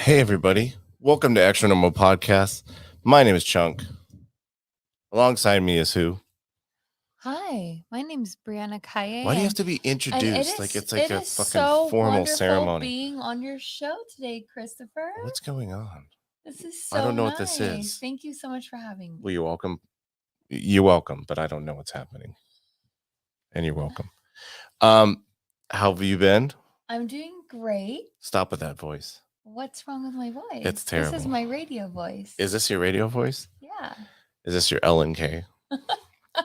Hey, everybody. Welcome to Extra Normal Podcast. My name is Chunk. Alongside me is who? Hi, my name's Brianna Kaye. Why do you have to be introduced like it's like a fucking formal ceremony? Being on your show today, Christopher. What's going on? This is I don't know nice. what this is. Thank you so much for having me. Well, you're welcome. You're welcome, but I don't know what's happening. And you're welcome. How have you been? I'm doing great. Stop with that voice. What's wrong with my voice? It's terrible. This is my radio voice. Is this your radio voice? Yeah. Is this your LNK?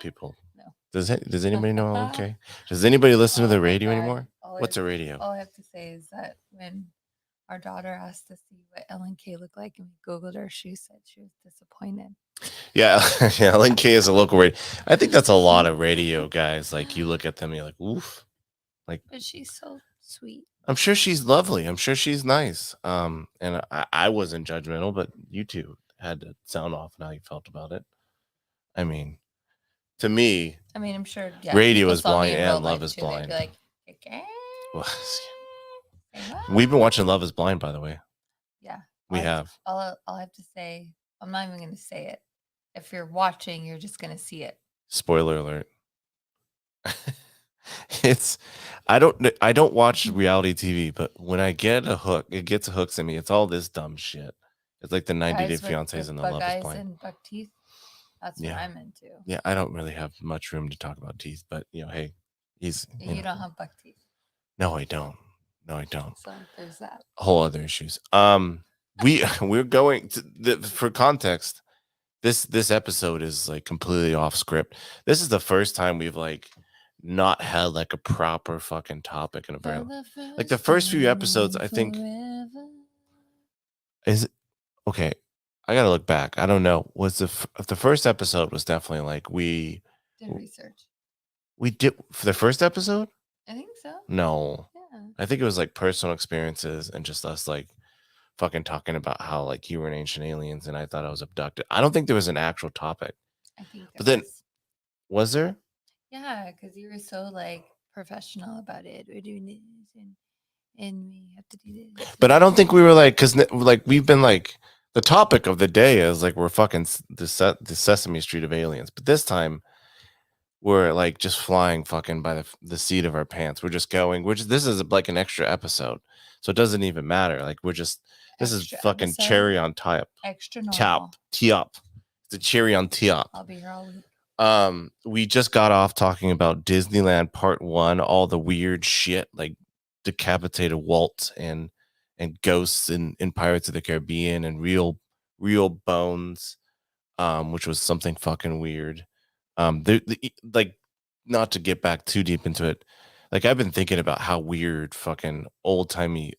People. No. Does anybody know LNK? Does anybody listen to the radio anymore? What's a radio? All I have to say is that when our daughter asked to see what Ellen K looked like and we Googled her, she said she was disappointed. Yeah, Ellen K is a local radio. I think that's a lot of radio guys. Like you look at them, and you're like, oof. But she's so sweet. I'm sure she's lovely. I'm sure she's nice. And I wasn't judgmental, but you two had to sound off on how you felt about it. I mean, to me, I'm sure. Yeah, radio is blind and Love is blind. Like, okay. We've been watching Love is Blind, by the way. Yeah, we have. I'll have to say, I'm not even going to say it. If you're watching, you're just going to see it. Spoiler alert. I don't watch reality TV, but when I get a hook, it gets hooks in me. It's all this dumb shit. It's like the 90 Day Fiancés and the Love is Blind. And buck teeth. That's what I'm into. Yeah, I don't really have much room to talk about teeth, but hey, you don't have buck teeth. No, I don't. So there's that. Whole other issues. We're going to for context. This episode is like completely off script. This is the first time we've like not had like a proper fucking topic in a very like the first few episodes. I think is it okay. I gotta look back. I don't know. Was the first episode was definitely like we did research. We did for the first episode. I think so. No, yeah. I think it was like personal experiences and just us like fucking talking about how like you were in Ancient Aliens and I thought I was abducted. I don't think there was an actual topic. I think but then was there? Yeah, because you were so like professional about it. We're doing this and we have to do this. But I don't think we were like, because like we've been like the topic of the day is like we're fucking the Sesame Street of aliens. But this time we're like just flying fucking by the seat of our pants. We're just going. This is like an extra episode, so it doesn't even matter. Like we're just this extra is fucking episode, cherry on top. Extra normal. Top. It's a cherry on top. I'll be here all week. We just got off talking about Disneyland Part 1, all the weird shit like decapitated Walt and ghosts in Pirates of the Caribbean and real bones, which was something fucking weird. Like not to get back too deep into it, like I've been thinking about how weird fucking old timey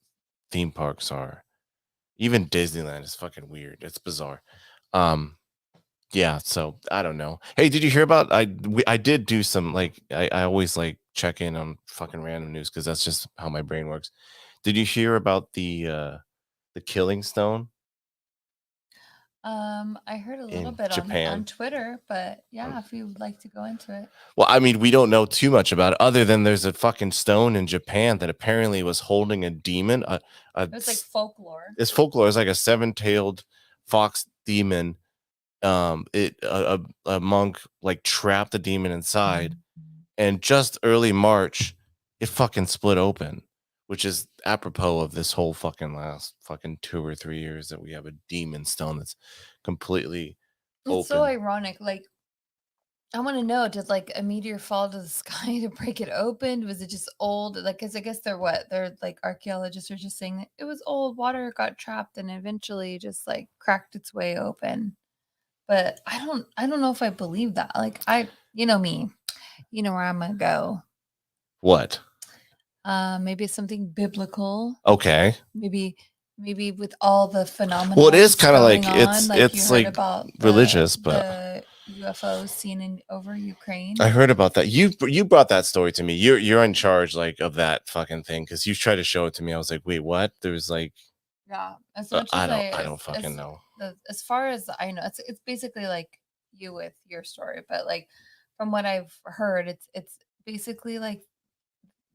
theme parks are. Even Disneyland is fucking weird. It's bizarre. Yeah, so I don't know. Hey, did you hear about I did do some like I always like check in on fucking random news because that's just how my brain works. Did you hear about the Killing Stone? I heard a little bit on Twitter, but yeah, if you would like to go into it. Well, I mean, we don't know too much about it other than there's a fucking stone in Japan that apparently was holding a demon. It's like folklore. It's folklore. It's like a 7-tailed fox demon. A monk like trapped the demon inside, and just early March, it fucking split open, which is apropos of this whole fucking last fucking 2 or 3 years that we have a demon stone that's completely open. It's so ironic. Like, I want to know, did like a meteor fall to the sky to break it open? Was it just old? Like, cause I guess they're like archaeologists are just saying that it was old, water got trapped and eventually just like cracked its way open. But I don't know if I believe that. Like you know me, you know where I'm gonna go. What? Maybe something biblical. Okay. Maybe with all the phenomena. Well, it is kind of like it's like about religious, but the UFOs seen over Ukraine. I heard about that. You brought that story to me. You're in charge like of that fucking thing because you tried to show it to me. I was like, wait, what? There's like. Yeah, I don't fucking know. As far as I know, it's basically like you with your story, but like from what I've heard, it's basically like,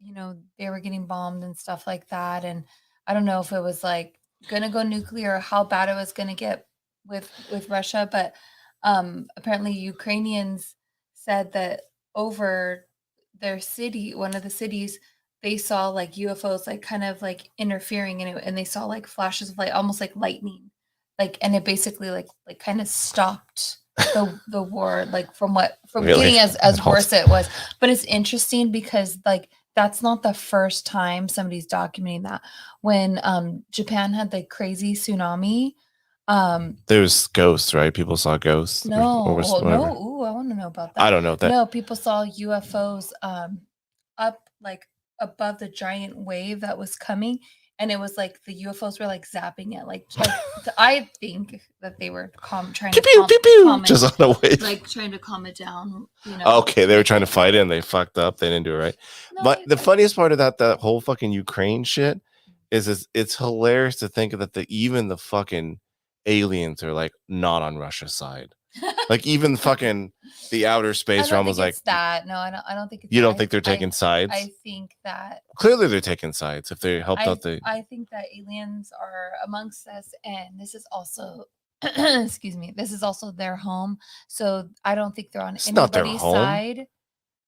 you know, they were getting bombed and stuff like that, and I don't know if it was like gonna go nuclear, how bad it was gonna get with Russia, but apparently Ukrainians said that over their city, one of the cities, they saw like UFOs like kind of like interfering in it, and they saw like flashes of light, almost like lightning, like, and it basically like kind of stopped the war, like from Really? getting as worse it was. But it's interesting because like that's not the first time somebody's documenting that. When Japan had the crazy tsunami, There's ghosts, right? People saw ghosts or no, oh, whatever. no, ooh, I want to know about I that. don't know that. No, people saw UFOs up like above the giant wave that was coming, and it was like the UFOs were like zapping it, like I think that they were trying Pew to pew pew pew. calm it, Just on a wave. like trying to calm it down, Okay, they were make trying to it fight it and they fucked up. They didn't do it right. no, But the funniest part of that whole fucking Ukraine shit is it's hilarious to think that even the fucking aliens are like not on Russia's side. Like even fucking the outer I space don't realm think was like, it's that. No, I don't think it's you that. don't think they're taking sides? I think that Clearly, they're taking sides if they helped out the. I think that aliens are amongst us, and this is also, excuse me, this is also their home. So I don't think they're on It's not their anybody's home. side.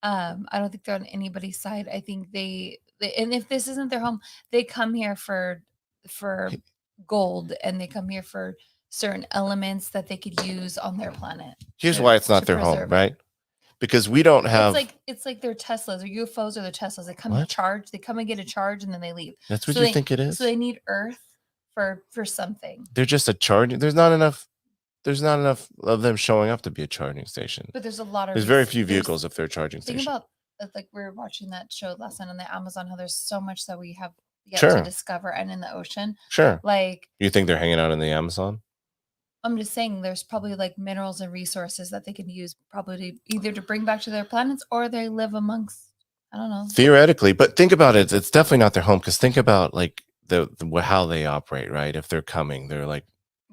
I don't think they're on anybody's side. I think and if this isn't their home, they come here for gold, and they come here for certain elements that they could use on their planet. Here's why it's not to their home, preserve it. right? Because we don't have. It's like their Teslas or UFOs or their Teslas. They come to What? charge. They come and get a charge, and then they leave. That's what So you they think it is. so they need Earth for something. They're just a charging. There's not enough. There's not enough of them showing up to be a charging station. But there's a lot of There's very few vehicles if they're a charging Think station. about like we were watching that show last night on the Amazon. How there's so much that we have yet Sure. to discover, and in the ocean. Sure. Like You think they're hanging out in the Amazon? I'm just saying, there's probably like minerals and resources that they can use, probably either to bring back to their planets, or they live amongst. I don't know. Theoretically, but think about it. It's definitely not their home because think about like the how they operate, right? If they're coming, they're like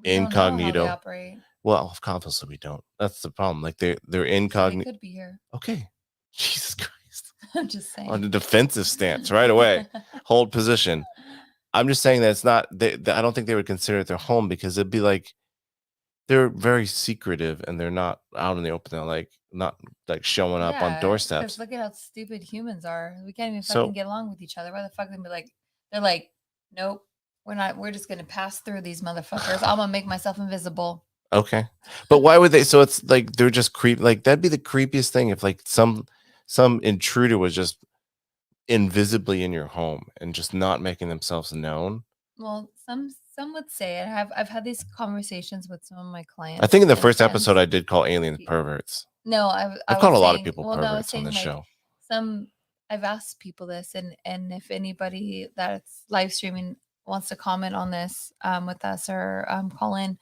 We don't know how they incognito. operate. Well, obviously we don't. That's the problem. Like they're So they incognito. could be here. Okay. Jesus Christ. I'm just saying. On the defensive stance right away. Hold position. I'm just saying that it's not. I don't think they would consider it their home because it'd be like they're very secretive and they're not out in the open. They're like not like showing up on doorsteps. Look at how stupid humans are. We can't even So- fucking get along with each other. Why the fuck they be like? They're like, nope, we're not. We're just gonna pass through these motherfuckers. I'm gonna make myself invisible. Okay, but why would they? So it's like they're just creep. Like that'd be the creepiest thing if like some intruder was just invisibly in your home and just not making themselves known. Well, some would say it. I've had these conversations with some of my clients. I think in the and first episode friends. I did call aliens perverts. No, I've called a lot of people well, no, I was perverts on saying this like show. some. I've asked people this, and if anybody that's live streaming wants to comment on this with us or call in,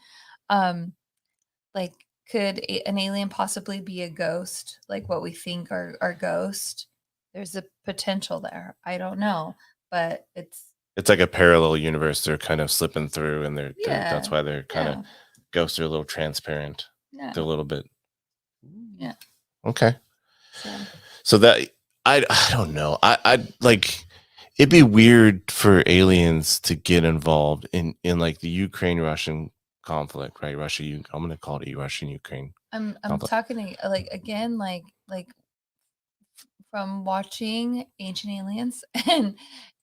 like could an alien possibly be a ghost, like what we think are ghost? There's a potential there. I don't know, but it's like a parallel universe they're kind of slipping through, and they're that's Yeah, why they're kind of yeah, ghosts are a little transparent. yeah, They're a little bit. yeah. Okay. So, So that I don't know. I like it'd be weird for aliens to get involved in like the Ukraine Russian conflict, right? I'm going to call it Russian Ukraine. I'm Conflict. talking like again, like from watching Ancient Aliens,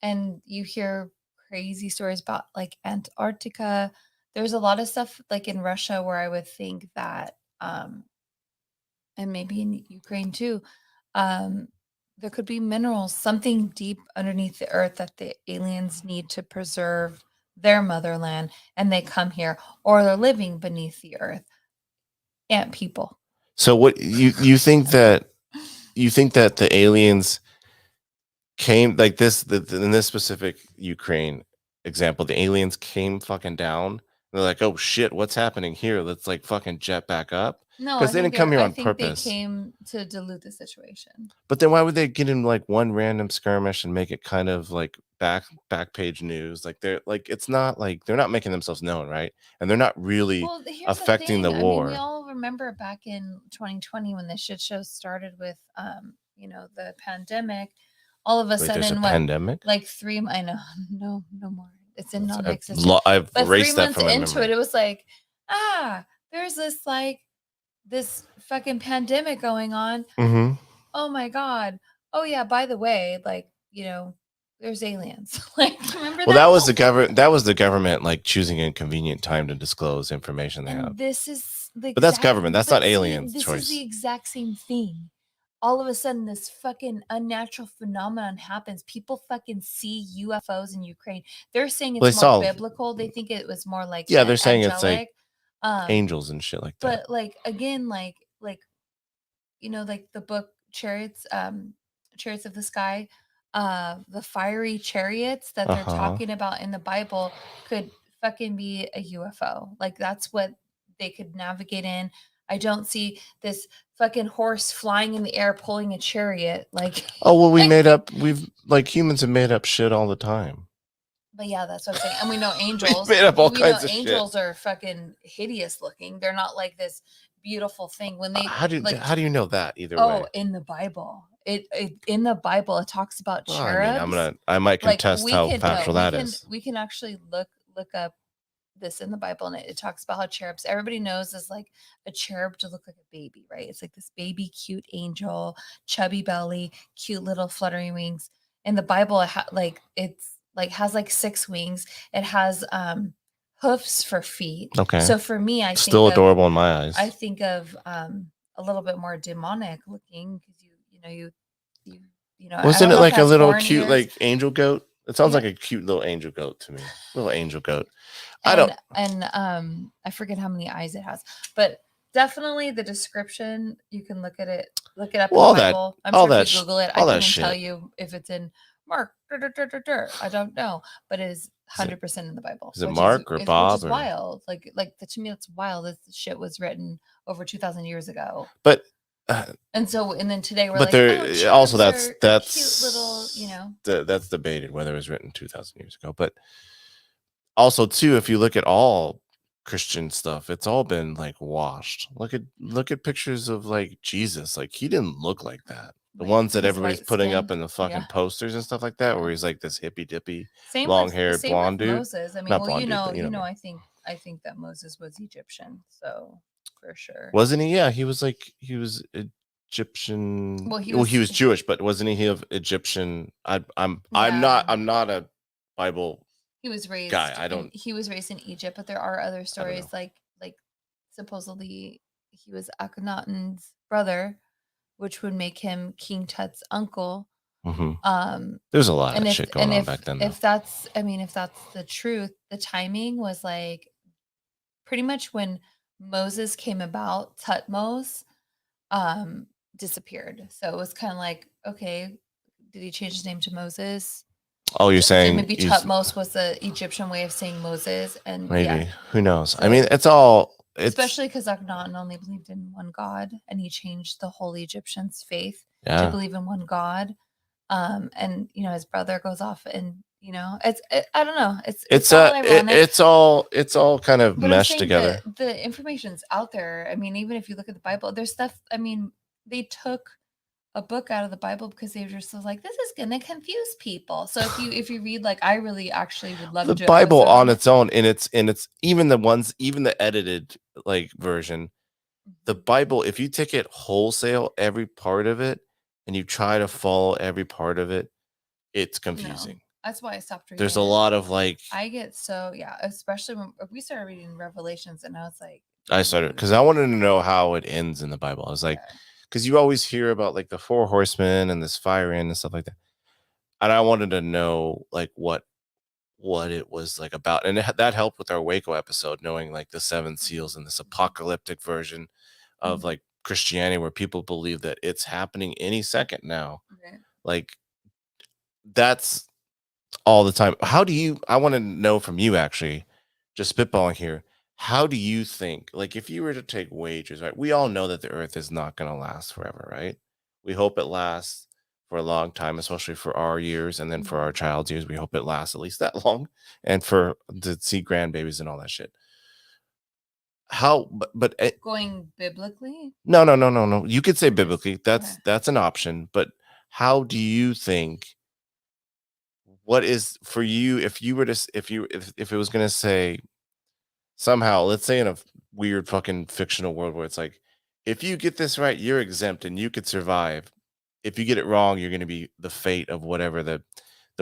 and you hear crazy stories about like Antarctica. There's a lot of stuff like in Russia where I would think that and maybe in Ukraine too, there could be minerals, something deep underneath the earth that the aliens need to preserve their motherland, and they come here, or they're living beneath the earth. Ant people. So what you think that the aliens came like this in this specific Ukraine example, the aliens came fucking down. They're like, oh shit, what's happening here? Let's like fucking jet back up. No, 'Cause I they think didn't come here I on think purpose. They came to dilute the situation. But then why would they get in like one random skirmish and make it kind of like back page news? Like they're like it's not like they're not making themselves known, right? And they're not really Well, here's affecting the thing. I mean, war. we all remember back in 2020 when the shit show started with the pandemic. All of a Wait, there's a sudden, pandemic? like 3 I know, no more. It's in I've, non-existent. I've But 3 erased that months from my into memory. it was like, there's this like this fucking pandemic going on. Mm-hmm. Oh my god. Oh yeah, by the way, like, there's aliens. Like, remember Well, that that was whole the thing? government. That was the government like choosing a convenient time to disclose information they have. And this is the But that's exact government. That's but not see, aliens' this is the choice. exact same thing. All of a sudden, this fucking unnatural phenomenon happens. People fucking see UFOs in Ukraine. They're saying Well, it's they more saw. biblical. They think it was more like Yeah, they're saying it's like angelic. angels and shit like that. But like again, like like the book Chariots of the Sky, the fiery chariots that Uh they're huh. talking about in the Bible could fucking be a UFO. Like that's what they could navigate in. I don't see this fucking horse flying in the air pulling a chariot. Like, Oh well, like, we've like humans have made up shit all the time. but yeah, that's what I'm saying. And we know We've angels. made up all We know kinds of shit. angels are fucking hideous looking. They're not like this beautiful thing. When they How like do you know that either way? in the Bible. It in the Bible it talks about Well, I mean, cherubs. I might Like contest we how can no, factual that is. we can actually look up this in the Bible, and it talks about how cherubs, everybody knows is like a cherub to look like a baby, right? It's like this baby cute angel, chubby belly, cute little fluttering wings. In the Bible it's like has like six wings. It has hoofs for feet. Okay. So for me, Still adorable in my eyes. I think of a little bit more demonic looking because I Wasn't don't it know if like it a has little horn cute ears. like angel goat? It sounds Yeah. like a cute little angel goat to me. Little angel goat. I don't. And I forget how many eyes it has, but definitely the description, you can look it up Well, all in the that- Bible. I'm all sure that if you sh- Google it, I all that couldn't tell shit. you if it's in Mark. I don't know, but it is 100% in the Bible. Is it Mark or Bob? Which is or, wild. To me, that's wild. This shit was written over 2,000 years ago. but And then today we're but like, there also cherubs are that's cute little, that's debated whether it was written 2,000 years ago. But also too, if you look at all Christian stuff, it's all been like washed. Look at pictures of like Jesus. Like he didn't look like that. The Right, ones that he's everybody's white putting up skinned. in the fucking Yeah. posters and stuff like that, Yeah. where he's like this hippy dippy, Same long with haired blonde dude. Moses. I mean, Not well, blonde dude, but you know what I mean. I think that Moses was Egyptian, so for sure. Wasn't he? Yeah, he was Egyptian. Well, He was Jewish, but wasn't he of Egyptian? I'm not a Bible He was raised guy. I don't. He was raised in Egypt, but there are other stories like supposedly he was Akhenaten's brother, which would make him King Tut's uncle. There's a lot of shit going on back then. If that's the truth, the timing was like pretty much when Moses came about, Tutmos disappeared. So it was kind of like, okay, did he change his name to Moses? Oh, you're saying maybe Tutmos was the Egyptian way of saying Moses, and maybe yeah. Who knows? So, I mean, especially because Akhenaten only believed in one God, and he changed the whole Egyptians' faith to believe in one God. And his brother goes off, and I don't know. It's all kind of meshed together. The information's out there. I mean, even if you look at the Bible, there's stuff. I mean, they took a book out of the Bible because they were just like, this is gonna confuse people. So if you read, like, I really actually would love the Bible on its own, and it's even the edited like version, the Bible, if you take it wholesale, every part of it, and you try to follow every part of it, it's confusing. No, that's why I stopped reading. There's a lot of like, I get especially when we started reading Revelations, and I was like, I started because I wanted to know how it ends in the Bible. I was like, because you always hear about like the 4 horsemen and this fire in and stuff like that, and I wanted to know like what it was like about, and that helped with our Waco episode, knowing like the 7 seals and this apocalyptic version of like Christianity, where people believe that it's happening any second now. Okay. Like that's all the time. I want to know from you, actually, just spitballing here, how do you think, like, if you were to take wagers, right? We all know that the earth is not going to last forever, right? We hope it lasts for a long time, especially for our years, and then for our child's years, we hope it lasts at least that long, and to see grandbabies and all that shit. Going biblically? No. You could say biblically. That's an option, but how do you think what is for you if you were to if it was going to say somehow, let's say in a weird fucking fictional world where it's like, if you get this right, you're exempt and you could survive. If you get it wrong, you're going to be the fate of whatever the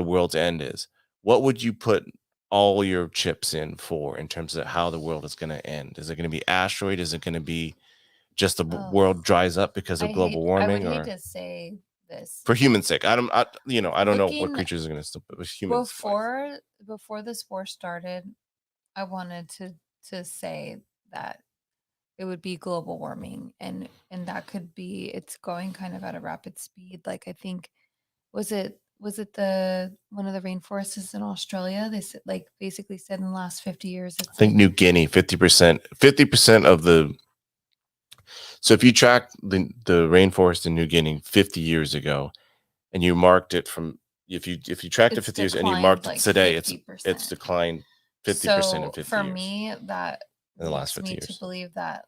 world's end is. What would you put all your chips in for in terms of how the world is going to end? Is it going to be asteroid? Is it going to be just the Oh, world dries up because of global I would warming, hate or to say this. for human sake? I don't know what Looking creatures are going to still, but humans wise. before this war started, I wanted to say that it would be global warming, and that could be it's going kind of at a rapid speed. Like I think was it the one of the rainforests in Australia? They said like basically said in the last 50 years I it's think like New Guinea, 50% of the. So if you track the rainforest in New Guinea 50 years ago, and you marked it from if you tracked it it's 50 years and you declined marked it like today, it's 50%. declined 50% in So 50 for years me, that in the last leads 50 me to years. believe that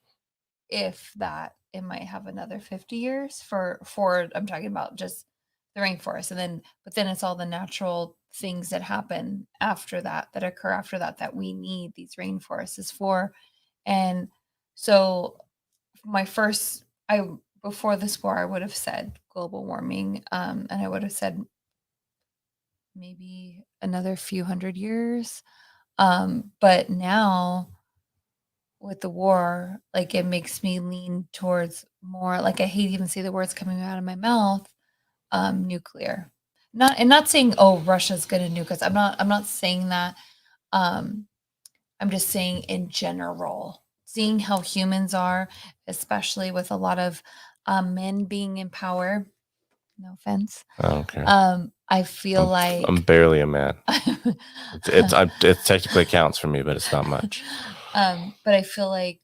if that it might have another 50 years for I'm talking about just the rainforest, and then but then it's all the natural things that happen after that that occur after that that we need these rainforests for. And so my first I before this war I would have said global warming, and I would have said maybe another few hundred years. But now with the war, like it makes me lean towards more like I hate even say the words coming out of my mouth, nuclear. Not saying, oh, Russia's gonna nuke us. I'm not saying that. Um, I'm just saying in general, seeing how humans are, especially with a lot of men being in power, no offense. I don't care. I feel I'm like barely a man. It technically counts for me, but it's not much. But I feel like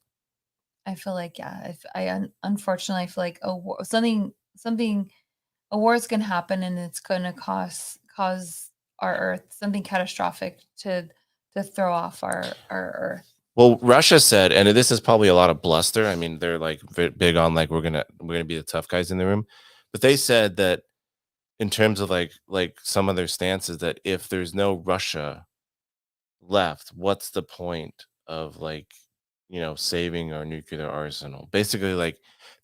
yeah, if unfortunately I feel like something a war is going to happen and it's going to cause our earth something catastrophic to throw off our earth. Well, Russia said, and this is probably a lot of bluster. I mean, they're like big on like we're gonna be the tough guys in the room, but they said that in terms of like some of their stances that if there's no Russia left, what's the point of like saving our nuclear arsenal? Basically, like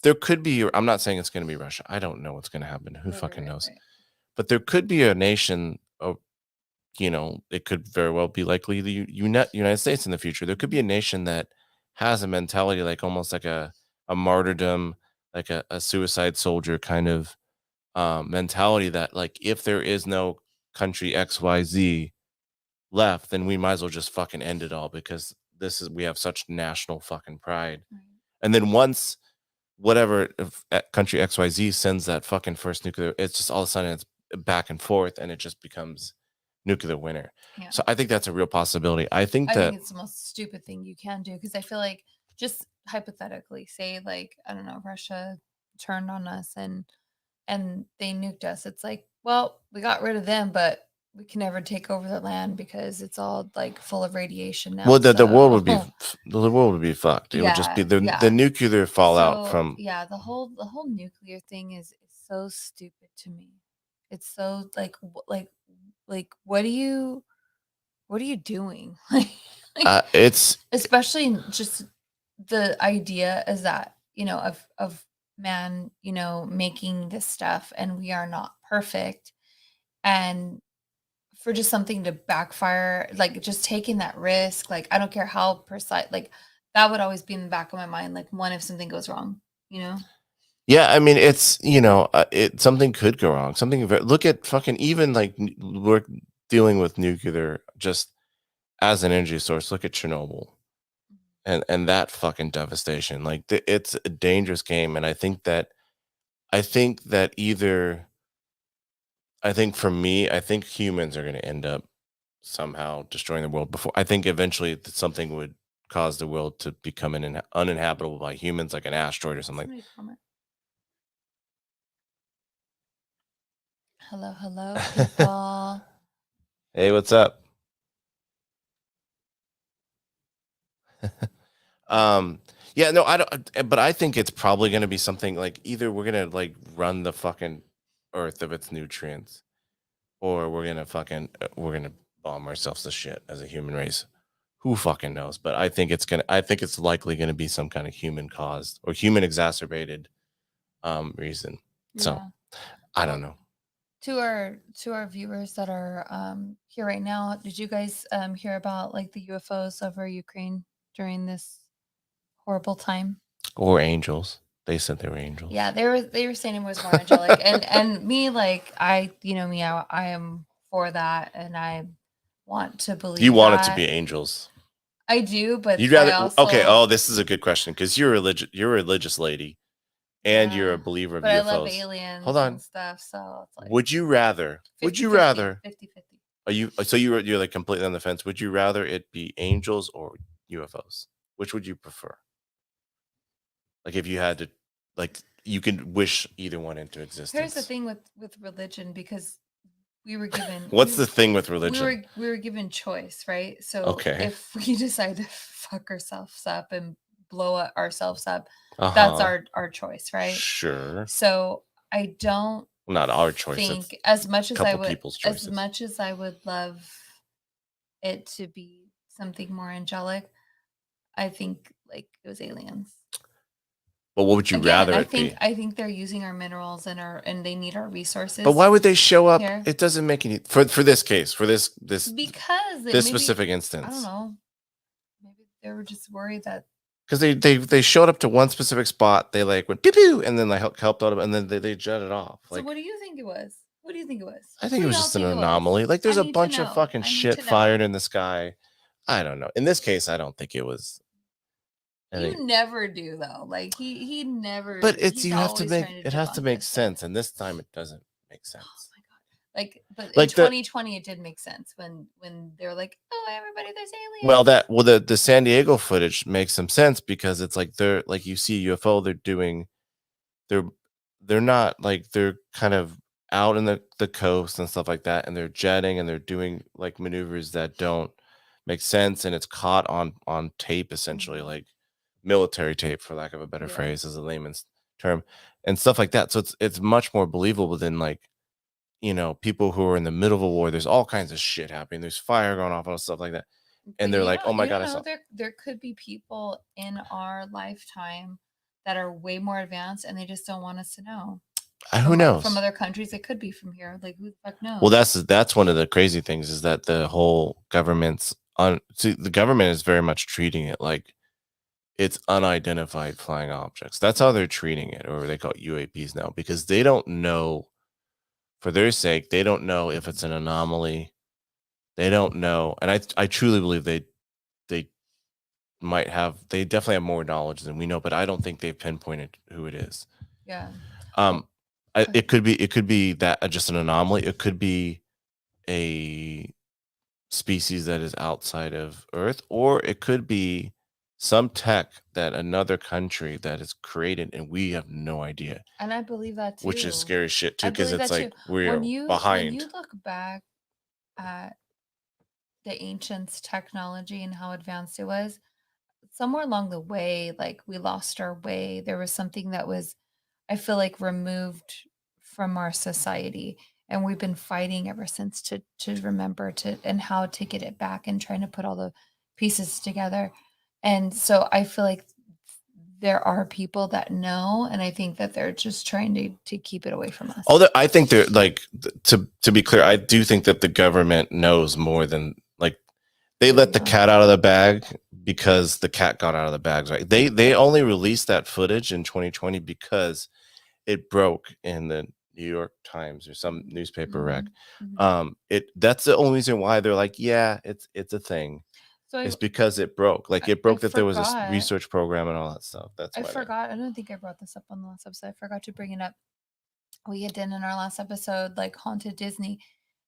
there could be. I'm not saying it's going to be Russia. I don't know what's going to happen. Who fucking knows? Right. But there could be a nation. It could very well be likely the United States in the future. There could be a nation that has a mentality like almost like a martyrdom, like a suicide soldier kind of mentality that like if there is no country XYZ left, then we might as well just fucking end it all because we have such national fucking pride. Right. And then once whatever if country XYZ sends that fucking first nuclear, it's just all of a sudden it's back and forth and it just becomes nuclear winter. Yeah. So I think that's a real possibility. I think I that think it's the most stupid thing you can do because I feel like just hypothetically say like I don't know Russia turned on us and they nuked us. It's like, well, we got rid of them, but we can never take over the land because it's all like full of radiation now. well the world would be So the world would be fucked. It would just be yeah, the nuclear fallout so from. yeah, the whole nuclear thing is so stupid to me. It's so like like what are you doing? It's Especially just the idea is that, of man, making this stuff and we are not perfect. And for just something to backfire, like just taking that risk, like I don't care how precise, like that would always be in the back of my mind. Like, one, if something goes wrong, you know? Yeah, I mean, it's something could go wrong. Look at fucking even like we're dealing with nuclear just as an energy source. Look at Chernobyl and that fucking devastation. Like it's a dangerous game, and I think that either I think for me, I think humans are going to end up somehow destroying the world before. I think eventually something would cause the world to become uninhabitable by humans, like an asteroid or something. Somebody comment. Hello, hello, people. Hey, what's up? Um, yeah, no, I don't. But I think it's probably going to be something like either we're going to like run the fucking earth of its nutrients, or we're gonna bomb ourselves to shit as a human race. Who fucking knows? But I think it's likely gonna be some kind of human caused or human exacerbated reason. So Yeah. I don't Well, know. to our viewers that are here right now, did you guys hear about like the UFOs over Ukraine during this horrible time? Or angels. They said they were angels. Yeah, they were saying it was more angelic, and me, like, I, you know me, I am for that, and I want to You believe want it to that. be angels. I do, but You'd I rather okay, also, oh, this is a good question because you're a religious lady and you're a yeah, believer of but I love UFOs. Hold aliens and on. stuff, so it's like Would you 50-50, rather 50-50. are you so you're like completely on the fence? Would you rather it be angels or UFOs? Which would you prefer? Like if you had to like you can wish either one into Here's the existence. thing with religion, because we were given What's the thing with religion? we were given choice, right? So Okay. if we decide to fuck ourselves up and ourselves up, that's Uh-huh. our choice, right? Sure. So I don't Not our choice. It's think, as much a as I couple would, people's choices. love it to be something more angelic, I think like it was aliens. But what would you Again, rather it be? I think they're using our minerals and they need our But resources why would they show up? here It doesn't make any for this case, for because it this maybe, specific I don't instance. know, maybe they were just worried that. Because they showed up to one specific spot, they like went pew pew, and then helped out, and then they jetted off. So Like what do you think it was? What do you think it was? I think Who it do was y'all just an think it was? anomaly. Like I there's a need to bunch of know. fucking I need shit to know. fired in the sky. I don't know. In this case, I don't think it was. I think, You never do though. Like he but never, it's he's always trying to it has to debunk make this shit. sense, and this time it doesn't make Oh sense. my god. Like, but in Like the 2020 it did make sense when they're like, "Oh, everybody, there's well aliens." the San Diego footage makes some sense because it's like they're like you see a UFO, they're they're not like they're kind of out in the coast and stuff like that, and they're jetting and they're doing like maneuvers that don't make sense, and it's caught on tape essentially, Mhm. like military tape for lack of a better Yeah. phrase as a layman's term, and stuff like that. So it's much more believable than like people who are in the middle of a war. There's all kinds of shit happening. There's fire going off and stuff like that, and But they're like, oh my you god, don't I know, saw. there could be people in our lifetime that are way more advanced and they just don't want us to know. Who From knows. other countries, it could be from here. Like who the fuck Well, knows? that's one of the crazy things is that the whole government's on see, the government is very much treating it like it's unidentified flying objects. That's how Yeah. they're treating it, or they call it UAPs now, because they don't know for their sake, they don't know if it's an anomaly. They don't know. And I truly believe they they definitely have more knowledge than we know, but I don't think they've pinpointed who it is. Yeah. Um Well, go ahead. it could be that just an anomaly. It could be a species that is outside of Earth, or it could be some tech that another country that is created and we have no idea, And I believe that which is too. scary shit too, I because believe it's that like too. we're When behind. you look back at the ancients' technology and how advanced it was, somewhere along the way, like we lost our way. There was something that was, I feel like, removed from our society. And we've been fighting ever since to remember to and how to get it back and trying to put all the pieces together. And so I feel like there are people that know, and I think that they're just trying to keep it away from us. Although I think they're like to be clear, I do think that the government knows more than like they There let you the go. cat out of the bag because the cat got out of the bags, right? They only released that footage in 2020 because it broke in the New York Times or some newspaper rec. Mhm, mhm. It that's the only reason why they're like, yeah, it's a thing. So It's because it broke. Like it I broke that there was a forgot. research program and all that stuff. That's I why they. forgot. I don't think I brought this up on the last episode. I forgot to bring it up. We had done in our last episode like haunted Disney,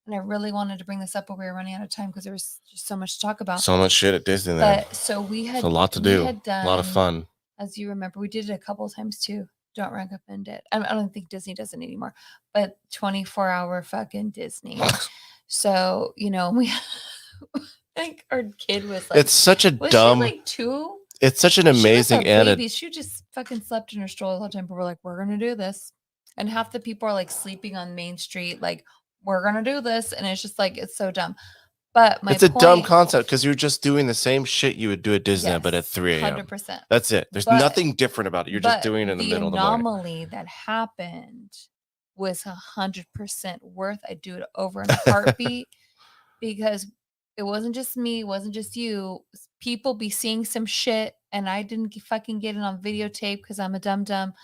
and I really wanted to bring this up, but we were running out of time because there was just so much to talk about. So much shit at Disneyland. But so It's a lot to do. A lot of done, fun. as you remember, we did it a couple of times too. Don't recommend it. I don't think Disney does it anymore, but 24-hour fucking Disney. So, we like our kid was like, It's such a was she dumb. like 2? It's such an She was a amazing baby. She just fucking slept in her stroller all the time. But we're like, we're gonna do this, and half the people are like sleeping on Main Street, like we're gonna do this, and it's just like it's so dumb. But my It's a dumb point, concept because you're just doing the same shit you would do at Disneyland, but at yes, 3 a.m. 100%. That's it. There's But nothing different about it. You're just but doing it in the the middle of the morning. anomaly that happened was 100% worth. I'd do it over in a heartbeat because it wasn't just me, it wasn't just you. People be seeing some shit, and I didn't fucking get it on videotape because I'm a dum dum.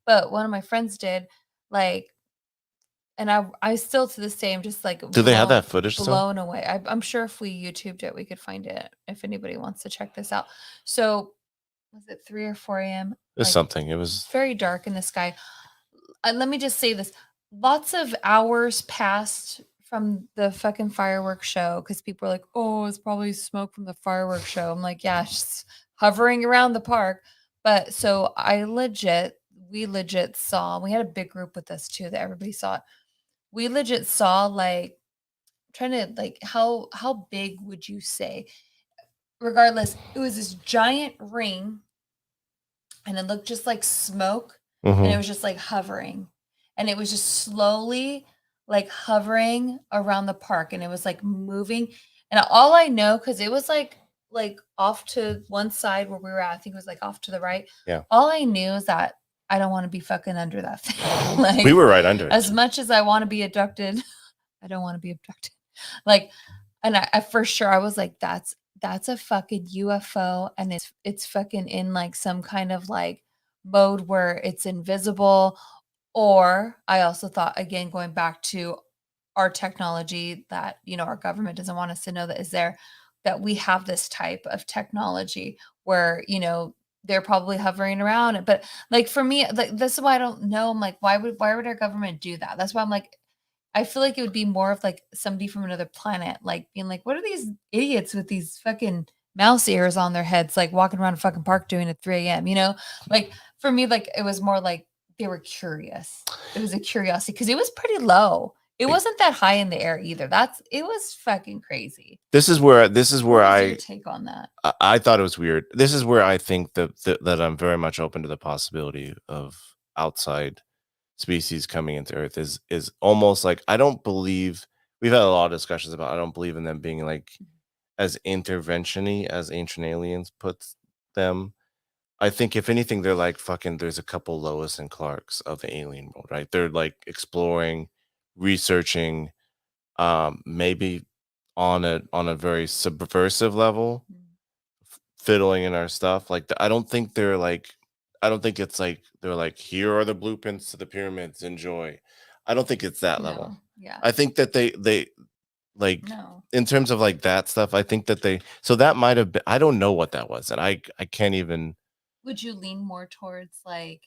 But one of my friends did, like, and I still to this day I'm just like Do they have that footage still? blown away. I'm sure if we YouTubed it, we could find it if anybody wants to check this out. So was it 3 or 4 a.m.? It's Like something. It was very dark in the sky. Let me just say this. Lots of hours passed from the fucking fireworks show because people are like, oh, it's probably smoke from the fireworks show. I'm like, yeah, it's just hovering around the park. But so we legit saw, we had a big group with us too that everybody saw it. We legit saw like trying to like how big would you say? Regardless, it was this giant ring and it looked just like smoke and it Mhm. was just like hovering and it was just slowly like hovering around the park and it was like moving and all I know because it was like off to one side where we were at, I think it was like off to the right. Yeah. All I knew is that I don't want to be fucking under that thing. We Like were right under as it. much as I want to be abducted, I don't want to be abducted. Like, and I for sure I was like, that's a fucking UFO, and it's fucking in like some kind of like mode where it's invisible. Or I also thought again, going back to our technology that our government doesn't want us to know that is there, that we have this type of technology where they're probably hovering around it. But like for me, like this is why I don't know. I'm like, why would our government do that? That's why I'm like, I feel like it would be more of like somebody from another planet, like being like, "What are these idiots with these fucking mouse ears on their heads, like walking around a fucking park doing at 3 a.m.?" Like for me, like it was more like they were curious. It was a curiosity because it was pretty low. It Like, wasn't that high in the air either. It was fucking crazy. this is where What was your take on that? I thought it was weird. This is where I think that I'm very much open to the possibility of outside species coming into Earth is almost like I don't believe we've had a lot of discussions about I don't believe in them being like as intervention-y as Ancient Aliens puts them. I think if anything, they're like fucking there's a couple Lois and Clarks of the alien world, right? They're like exploring, researching, maybe on a very subversive level, Mm, fiddling in our stuff. Like I don't think they're like I don't think it's like they're like here are the blueprints to the pyramids, enjoy. I don't think it's that level. no, yeah, I think that they like no. in terms of like that stuff, I think that they so that might have been I don't know what that was and I can't even Would you lean more towards like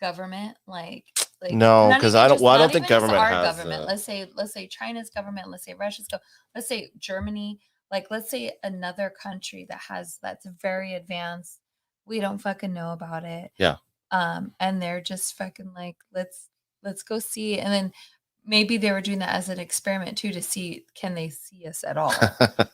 government, like no not because even I not don't think even just government our has government. Let's say China's government, let's say let's say Germany, like let's say another country that's very advanced. We don't fucking know about it. yeah. And they're just fucking like, let's go see it. And then maybe they were doing that as an experiment too to see can they see us at all.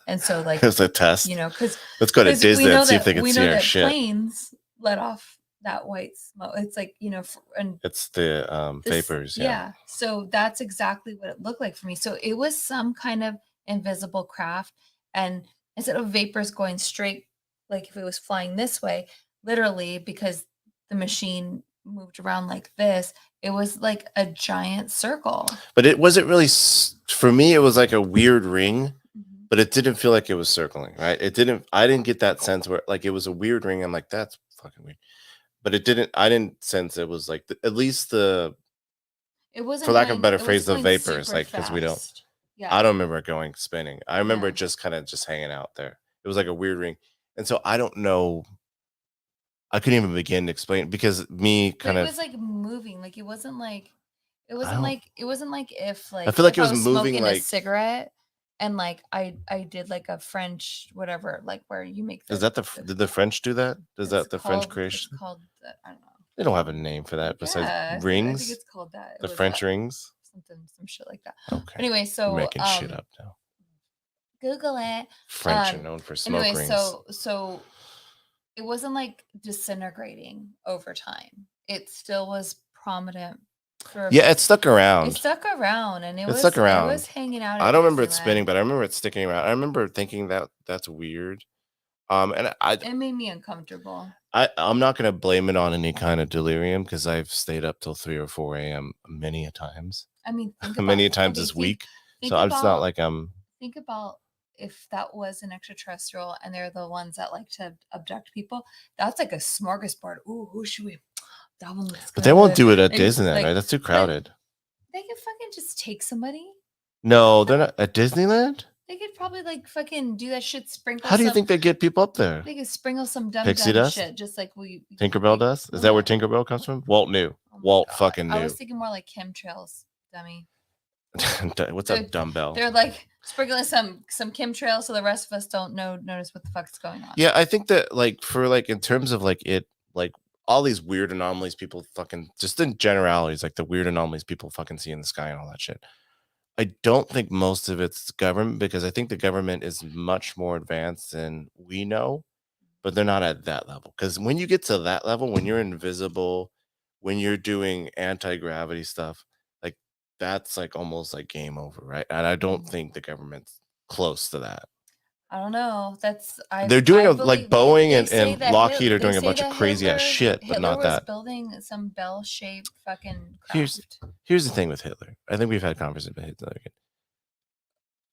And so like It's a test. because Let's go to we Disney and know see if they that can we know see our that shit. planes let off that white smoke. It's like, and It's the this, vapors, yeah. yeah. So that's exactly what it looked like for me. So it was some kind of invisible craft. And instead of vapors going straight, like if it was flying this way, literally because the machine moved around like this, it was like a giant circle. But it wasn't really for me. It was like a weird ring, Mhm. but it didn't feel like it was circling. Right? It didn't. I didn't get that sense where like it was a weird ring. I'm like that's fucking weird. But it didn't. I didn't sense it was like at least the for lack of a better It was phrase the going vapors super like because we don't. fast. I Yeah. don't remember it going spinning. I remember it Yeah. just kind of just hanging out there. It was like a weird ring, and so I don't know. I couldn't even begin to explain because me But kind it of was like moving. Like it I wasn't don't. like it wasn't like I feel like if it I was was moving smoking a like. cigarette and like I did like a French whatever, like where you make Is that the the did the French do that? Is it's that the French called it's creation? called I don't know. They don't have a name for that besides Yeah, I think rings. it's called that. It The was French rings. some shit like that. Okay, Anyway, you're so making shit up now. Google it. French are Um known for smoke anyway, rings. so it wasn't like disintegrating over time. It still was prominent for Yeah, it stuck it around. stuck around, and It stuck it around. was hanging out I at don't remember it spinning, Disneyland. but I remember it sticking around. I remember thinking that that's weird. And It made me uncomfortable. I'm not gonna blame it on any kind of delirium because I've stayed up till 3 or 4 a.m. many a times, I mean, think many a about times okay, this week. So think it's not about like I'm. think about if that was an extraterrestrial and they're the ones that like to abduct people. That's like a smorgasbord. Ooh, who should we? That one looks But they won't good. do it at Like, Disneyland, right? That's too but crowded. they could fucking just take somebody. No, they're not at Disneyland. They could probably like fucking do that shit. Sprinkle. How do you some, think they get people up there? They could sprinkle some dumb Pixie dumb dust? shit, just like we Tinkerbell like, dust? Is well, that where no. Tinkerbell comes from? Walt knew. Oh my Walt God. fucking I knew. was thinking more like chemtrails, dummy. What's up, dumbbell? They're like sprinkling some chemtrails so the rest of us don't notice what the fuck's going on. Yeah, I think that like for like in terms of like it like all these weird anomalies people fucking just in generalities, like the weird anomalies people fucking see in the sky and all that shit. I don't think most of it's government because I think the government is much more advanced than we know, but they're not at that level. Because when you get to that level, when you're invisible, when you're doing anti-gravity stuff, like that's like almost like game over, right? And I don't think the government's close to that. I don't know. That's They're doing I like believe Boeing they say and that Lockheed are they doing a say bunch of that crazy ass shit, but Hitler not was that. building some bell-shaped fucking Here's craft. here's the thing with Hitler. I think we've had conversations about Hitler again.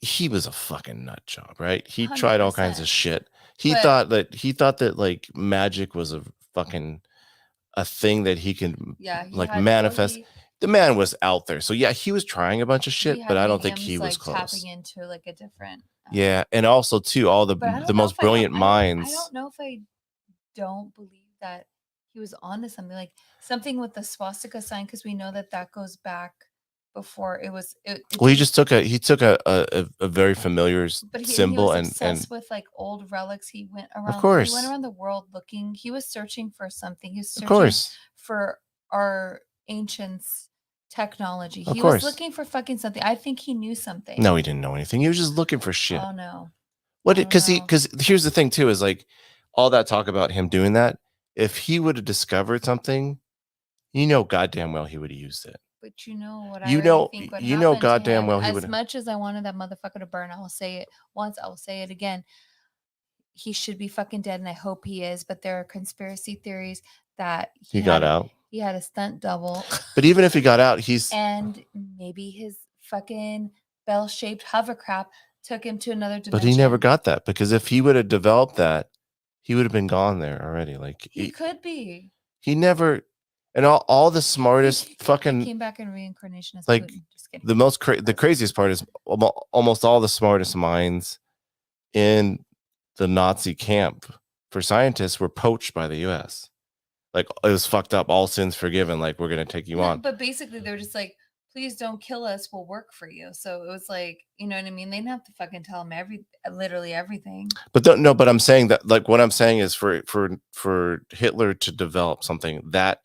He was a fucking nut job, right? He tried all kinds of 100%. shit. He But- thought that like magic was a fucking a thing that he can Yeah, he like had- manifest. well, The man was out there. So yeah, he was trying a bunch of shit, he but had I don't think mediums, he was like, close. tapping into like a different. Yeah, and also too, all But I don't the know most if I don't- brilliant I minds. don't know if I don't believe that he was onto something, like something with the swastika sign, because we know that goes back before it was. Well, he took a very familiar But he symbol was and obsessed with like old relics. He went around. of He course, went around the world looking. He was searching for something. He was of searching course, for our ancients' technology. Of He course. was looking for fucking something. I think he knew something. no, he didn't know anything. He was just looking for shit. Oh no. What? I don't Because know. because here's the thing too is like all that talk about him doing that. If he would have discovered something, you know, goddamn well he would have used it. But you know what You I know- think would you know happen to goddamn him? well he As would've- much as I wanted that motherfucker to burn, I will say it once, I will say it again. He should be fucking dead, and I hope he is. But there are conspiracy theories that He got out. He had a stunt double. But even if he got out, he's And maybe his fucking bell-shaped hovercraft took him to another dimension. but he never got that because if he would have developed that, he would have been gone there already. Like He could be. he never and all the smartest He fucking came back in reincarnation as like, Putin. Just kidding. the craziest part is almost all the smartest minds in the Nazi camp for scientists were poached by the US. Like it was fucked up, all sins forgiven, like we're gonna take you No, on. but basically they were just like, please don't kill us, we'll work for you. So it was like, you know what I mean? They didn't have to fucking tell him literally everything. But no, but I'm saying that like what I'm saying is for Hitler to develop something that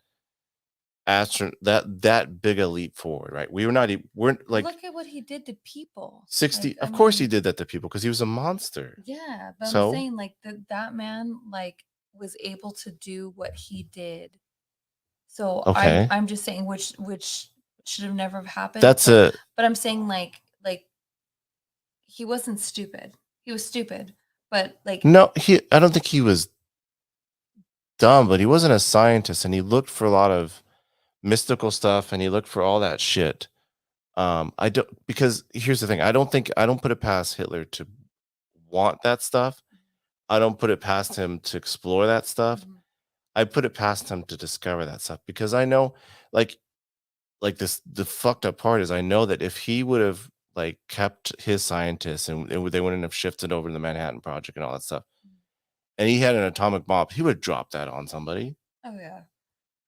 that big a leap forward, right? We're like Look at what he did to people. 60. Like, Of I course he mean, did that to people because he was a monster. Yeah, but So? I'm saying like that man like was able to do what he did. So Okay. I'm just saying which should have never have happened. That's but, a but I'm saying like he wasn't stupid. He was stupid, but like no. I don't think he was dumb, but he wasn't a scientist, and he looked for a lot of mystical stuff, and he looked for all that shit. I don't because here's the thing. I don't put it past Hitler to want that stuff. I don't put it past him to explore that stuff. Mhm. I put it past him to discover that stuff because I know, like this. The fucked up part is I know that if he would have like kept his scientists and they wouldn't have shifted over to the Manhattan Project and all that stuff, and he had an atomic bomb, he would drop that on somebody. Oh yeah.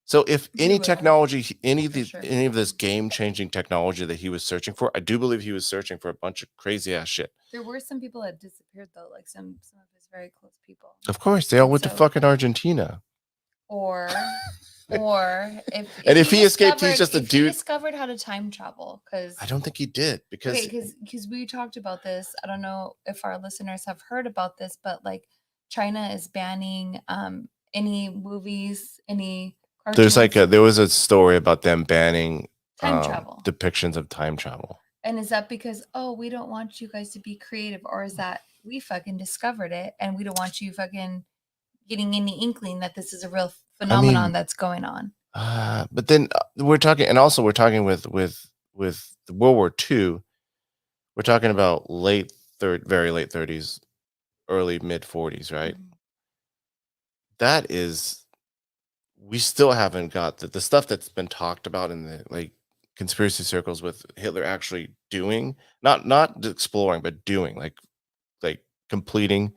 So if He any would. technology, any For sure. of this game-changing technology that he was searching for, I do believe he was searching for a bunch of crazy ass shit. There were some people that disappeared though, like some of his very close people. Of course, they all And went to so- fucking Argentina. Or if And if he escaped, he's just a if he dude- discovered how to time travel, because I don't think he did because because we talked about this. I don't know if our listeners have heard about this, but like China is banning any movies, any there's like cartoons. there was a story about them banning Time travel. depictions of time travel. And is that because, oh, we don't want you guys to be creative, or is that we fucking discovered it and we don't want you fucking getting any inkling that this is a real phenomenon that's going on? But then we're talking, and also we're talking with the World War II. We're talking about very late 30s, early mid 40s, right? Mhm. That is, we still haven't got the stuff that's been talked about in the like conspiracy circles with Hitler actually doing, not exploring, but doing, like completing.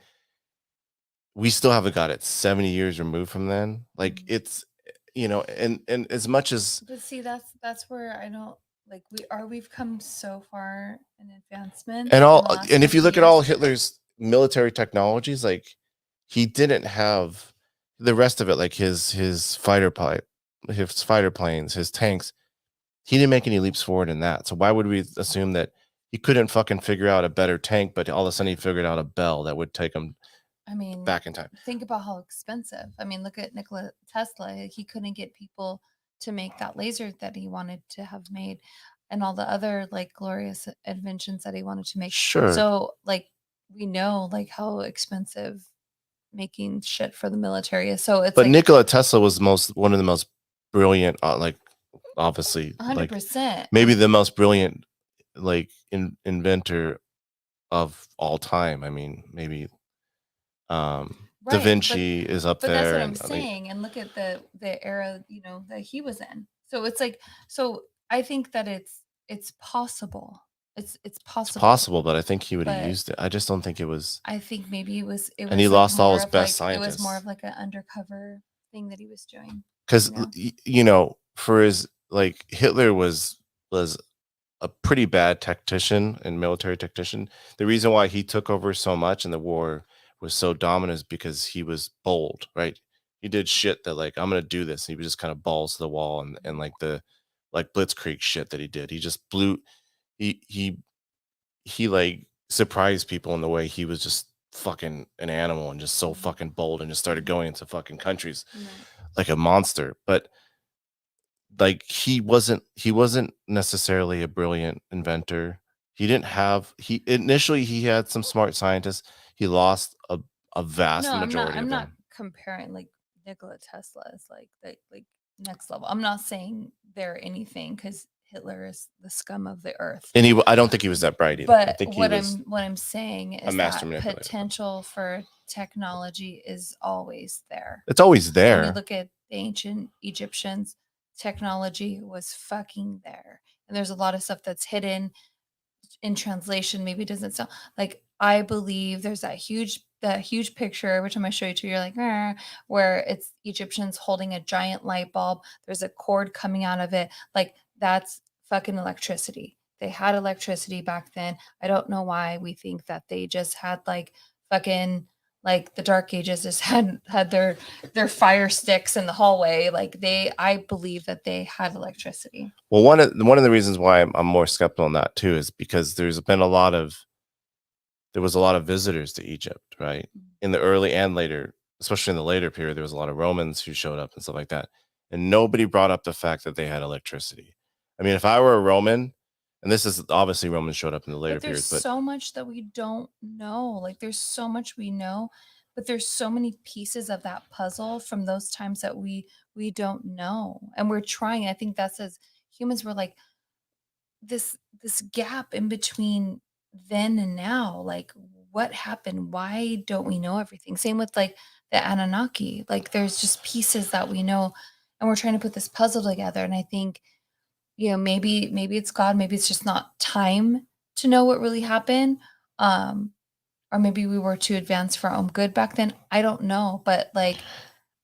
We still haven't got it 70 years removed from then. Like Mhm. it's, and as much as But see, that's where I don't like we've come so far in advancements and in all the last and if you 50 look at years. all Hitler's military technologies, like he didn't have the rest of it, like his fighter planes, his tanks. He didn't make any leaps forward in that. So why would we assume that he couldn't fucking figure out a better tank, but all of a sudden he figured out a bell that would take him I mean, back in time? think about how expensive. I mean, look at Nikola Tesla. He couldn't get people to make that laser that he wanted to have made and all the other like glorious inventions that he wanted to make. Sure. So, like we know like how expensive making shit for the military is. So it's But like Nikola Tesla was one of the most brilliant, like obviously, like 100%. maybe the most brilliant, like inventor of all time. I mean, maybe Da Right, Vinci is up but that's there, what I'm and like saying, and look at the era, that he was in. So it's like so I think that it's possible. It's it's possible, possible. But I think he would have but used it. I just don't think it was. I think maybe it And he was like lost all more his of best like it was more scientists of like an undercover thing that he was doing, because you know? for his like Hitler was a pretty bad tactician and military tactician. The reason why he took over so much and the war was so dominant is because he was bold, right? He did shit that like I'm gonna do this. And he was just kind of balls to the wall and like the like blitzkrieg shit that he did. He just blew he he he like surprised people in the way he was just fucking an animal and just so Mhm. fucking bold and just started Mhm. going into fucking countries Right. like a monster. But like he wasn't necessarily a brilliant inventor. He didn't have he initially he had some smart scientists. He lost a vast No, majority I'm of not them. comparing like Nikola Tesla as like next level. I'm not saying they're anything because Hitler is the scum of the earth. And I don't think he was that bright either. I But think he was what I'm saying a is master that manipulator. potential for technology is always there. It's always When you there. look at the ancient Egyptians, technology was fucking there. And there's a lot of stuff that's hidden in translation. Maybe it doesn't sound like I believe there's that huge picture. Every time I show you to you're like, "Ah," where it's Egyptians holding a giant light bulb. There's a cord coming out of it. Like that's fucking electricity. They had electricity back then. I don't know why we think that they just had like fucking like the dark ages just had their fire sticks in the hallway. Like I believe that they had electricity. Well, one of the reasons why I'm more skeptical on that too is because there was a lot of visitors to Egypt, right? In the early and later, especially in the later period, there was a lot of Romans who showed up and stuff like that. And nobody brought up the fact that they had electricity. I mean, if I were a Roman, and this is obviously Romans showed up in the later But there's periods, but so much that we don't know. Like there's so much we know, but there's so many pieces of that puzzle from those times that we don't know. And we're trying. I think that's as humans we're like this gap in between then and now. Like what happened? Why don't we know everything? Same with like the Anunnaki. Like there's just pieces that we know and we're trying to put this puzzle together. And I think maybe it's God, maybe it's just not time to know what really happened. Um, or maybe we were too advanced for our own good back then. I don't know, but like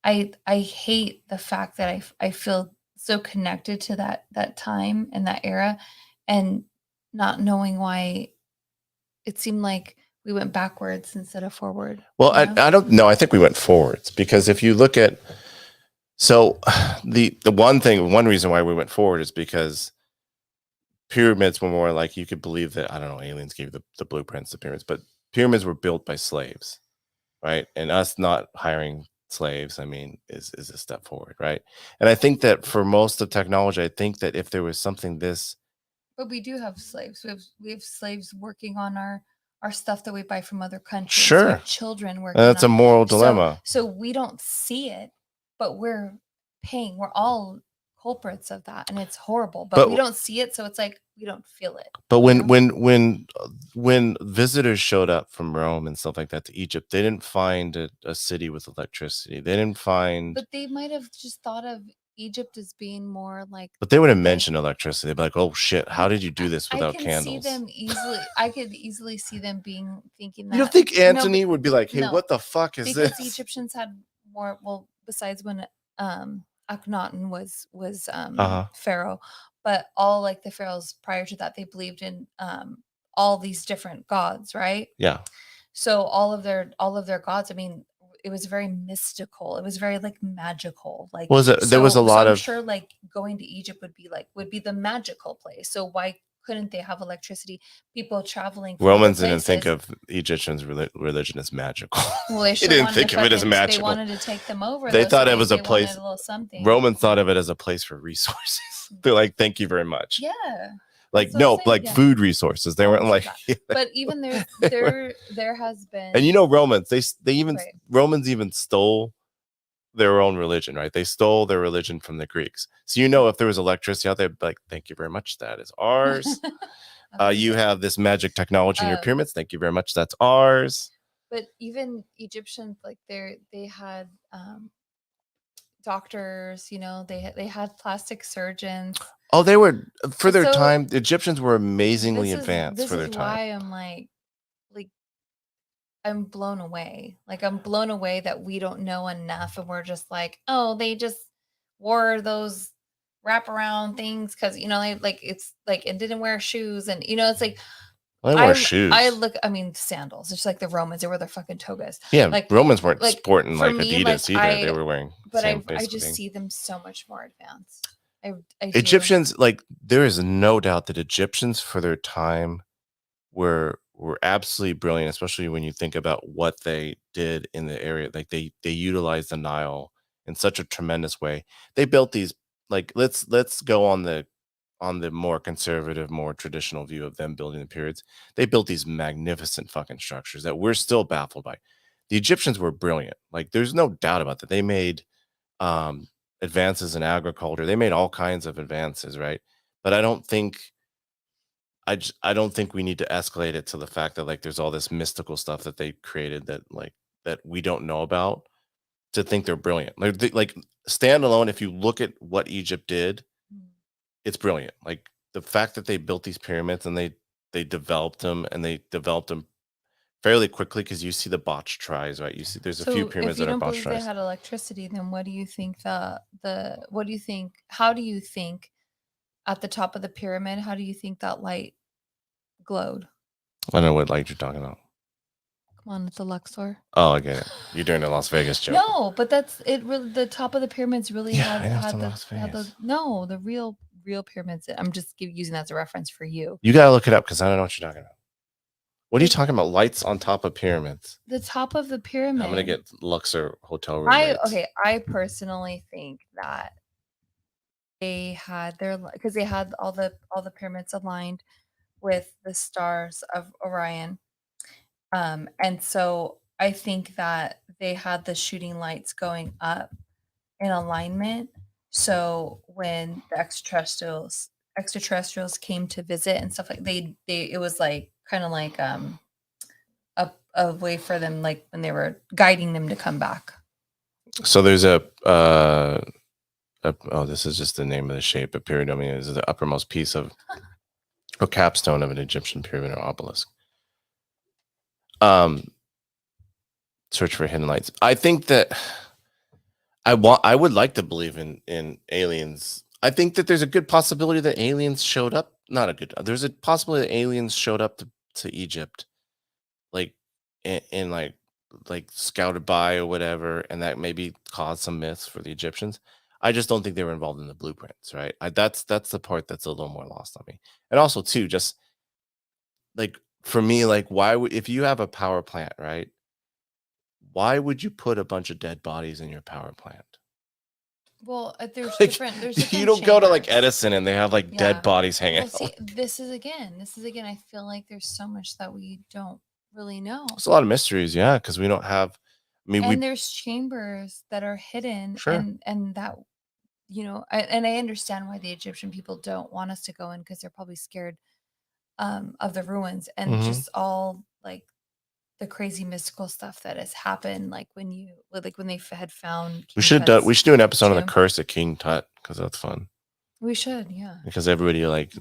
I hate the fact that I feel so connected to that time and that era and not knowing why it seemed like we went backwards instead of forward, well, you know? I don't know. I think we went forwards because if you look at so the one reason why we went forward is because pyramids were more like you could believe that I don't know aliens gave the blueprints to pyramids, but pyramids were built by slaves, right? And us not hiring slaves, I mean, is a step forward, right? And I think that for most of technology, I think that if there was something this But we do have slaves. We have slaves working on our stuff that we buy from other countries. We sure, have children working that's a on. moral So dilemma. so we don't see it, but we're paying. We're all culprits of that, and it's horrible. But we But don't see it, so it's like we don't feel it. but You know? when visitors showed up from Rome and stuff like that to Egypt, they didn't find a city with electricity. They didn't find, But they might have just thought of Egypt as being more like but they wouldn't okay, mention electricity. They'd be like, "Oh shit, how did you do this I without can see candles?" them easily. I could easily see them thinking that. You don't think No, Antony would be like, "Hey, no, what the fuck is because the this?" Egyptians had more. Well, besides when Akhenaten was Uh-huh. pharaoh, but all like the pharaohs prior to that, they believed in all these different gods, right? Yeah. So all of their gods, I mean, it was very mystical. It was very like magical. Like Was it there was a so lot I'm of sure like going to Egypt would be the magical place. So why couldn't they have electricity? People traveling from other Romans didn't think places. of Egyptians religion as magical. Well, they They sure didn't wanted to think of it as fucking they magical. wanted to take them over They though, so thought it was a they wanted place. a little something. Romans thought of it as a place for resources. They're like, "Thank you very much." Yeah. Like, That's what I'm no, saying, like yeah. food resources. They Oh, weren't I'm sure like, that. But even there has been and you know, Romans, they even right. Romans even stole their own religion, right? They stole their religion from the Greeks. So you know, if there was electricity out there, they'd be like, "Thank you very much, that is ours." You have this magic technology in your pyramids. Thank you very much, that's ours. But even Egyptians, like they had doctors, they had plastic surgeons. Oh, they were for their So time. The Egyptians were amazingly this is advanced this for their is time. why I'm like I'm blown away. Like I'm blown away that we don't know enough and we're just like, oh, they just wore those wraparound things because like it's like and didn't wear shoes and it's like Well, they wore shoes. I mean sandals. It's like the Romans, they were their fucking togas. Yeah, Like Romans weren't like sporting for like me, Adidas like either. They were wearing but same I basically just thing. see them so much more advanced. I do. Egyptians, like, there is no doubt that Egyptians for their time were absolutely brilliant, especially when you think about what they did in the area. Like they utilized the Nile in such a tremendous way. They built these, like, let's go on the more conservative, more traditional view of them building the pyramids. They built these magnificent fucking structures that we're still baffled by. The Egyptians were brilliant. Like, there's no doubt about that. They made um advances in agriculture. They made all kinds of advances, right? But I don't think we need to escalate it to the fact that, like, there's all this mystical stuff that they created that, like, that we don't know about, to think they're brilliant. Like, standalone, if you look at what Egypt did, it's brilliant. Like, the fact that they built these pyramids and they developed them, and they developed them fairly quickly, because you see the botched tries, right? You see there's a few So pyramids if you that are don't botched believe they tries. had electricity, then what do you think what do you think how do you think at the top of the pyramid, how do you think that light glowed? I don't know what light you're talking about. Come on, it's a Luxor. Oh, I get it. You're doing a Las Vegas joke. No, but that's it. Really, the top of the pyramids really Yeah, I know it's had in the Las had the Vegas. no the real pyramids. I'm just using that as a reference for you. You gotta look it up because I don't know what you're talking about. What are you talking about? Lights on top of pyramids? The top of the pyramid. I'm gonna get Luxor hotel room rates. I personally think that they had because they had all the pyramids aligned with the stars of Orion. And so I think that they had the shooting lights going up in alignment. So when the extraterrestrials came to visit and stuff like they it was like kind of like a way for them like when they were guiding them to come back. So there's oh, this is just the name of the shape. A pyramid is the uppermost piece of a capstone of an Egyptian pyramid or obelisk. Search for hidden lights. I think that I would like to believe in aliens. I think that there's a good possibility that aliens showed up. Not a good. There's a possibility that aliens showed up to Egypt, like, and like scouted by or whatever, and that maybe caused some myths for the Egyptians. I just don't think they were involved in the blueprints, right? That's the part that's a little more lost on me. And also too, just like, for me, like, why would, if you have a power plant, right? why would you put a bunch of dead bodies in your power plant? Well, Like, there's you different don't go to like chambers. Edison and they have like dead Yeah. bodies hanging Well, see, out. this is again, I feel like there's so much that we don't really know. There's a lot of mysteries, yeah, because we don't have. I mean, we And there's chambers that are hidden sure. and that, and I understand why the Egyptian people don't want us to go in because they're probably scared of the ruins and Hmm. just all like the crazy mystical stuff that has happened, like when they had found We King should do, we Tut's should do an episode on the tomb. curse of King Tut because that's fun. We should, yeah. Because everybody like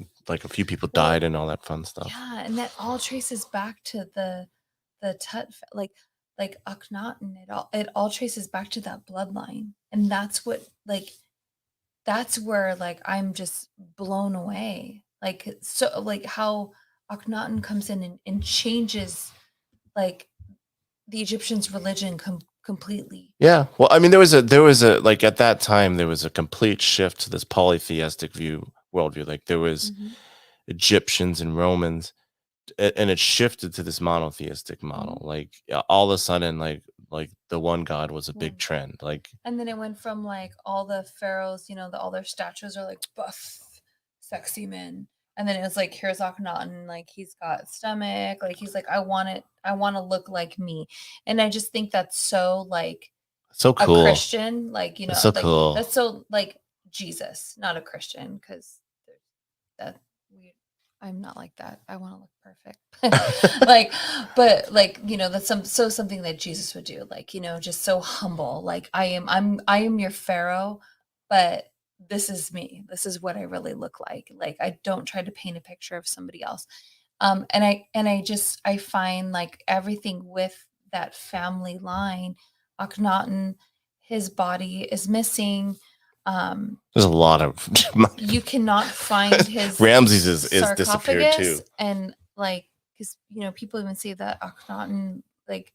a few people died Well, and all that fun stuff. yeah, and that all traces back to the Tut, like Akhenaten. It all traces back to that bloodline, and that's where like I'm just blown away. Like so, like how Akhenaten comes in and changes like the Egyptians' religion completely. Yeah. Well, I mean, there was a like at that time there was a complete shift to this polytheistic worldview. Like there was Mhm. Egyptians and Romans, and it shifted to this monotheistic model. Mhm. Like all of a sudden, like the one God was a big Well, trend. Like and then it went from like all the pharaohs, all their statues are like buff, sexy men. And then it was like, here's Akhenaten, like he's got stomach, like he's like, I want to look like me. And I just think that's so like so a cool. Christian, like, It's so like cool. that's so like Jesus, not a Christian, because that we I'm not like that. I want to look perfect. Like, but like, that's something that Jesus would do, like, just so humble. Like I am your Pharaoh, but this is me. This is what I really look like. Like I don't try to paint a picture of somebody else. And I find like everything with that family line, Akhenaten, his body is missing. There's a lot of You cannot find his Ramses is disappeared sarcophagus, too. and like because people even say that Akhenaten like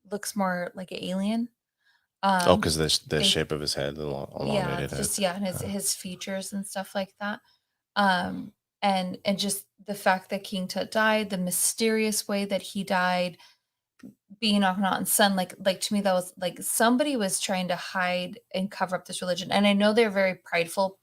looks more like an alien. Oh, because the They shape of his head, the Yeah, elongated head. just yeah, and his features and stuff like that. Um, and just the fact that King Tut died, the mysterious way that he died, being Akhenaten's son, like to me that was like somebody was trying to hide and cover up this religion. And I know they're very prideful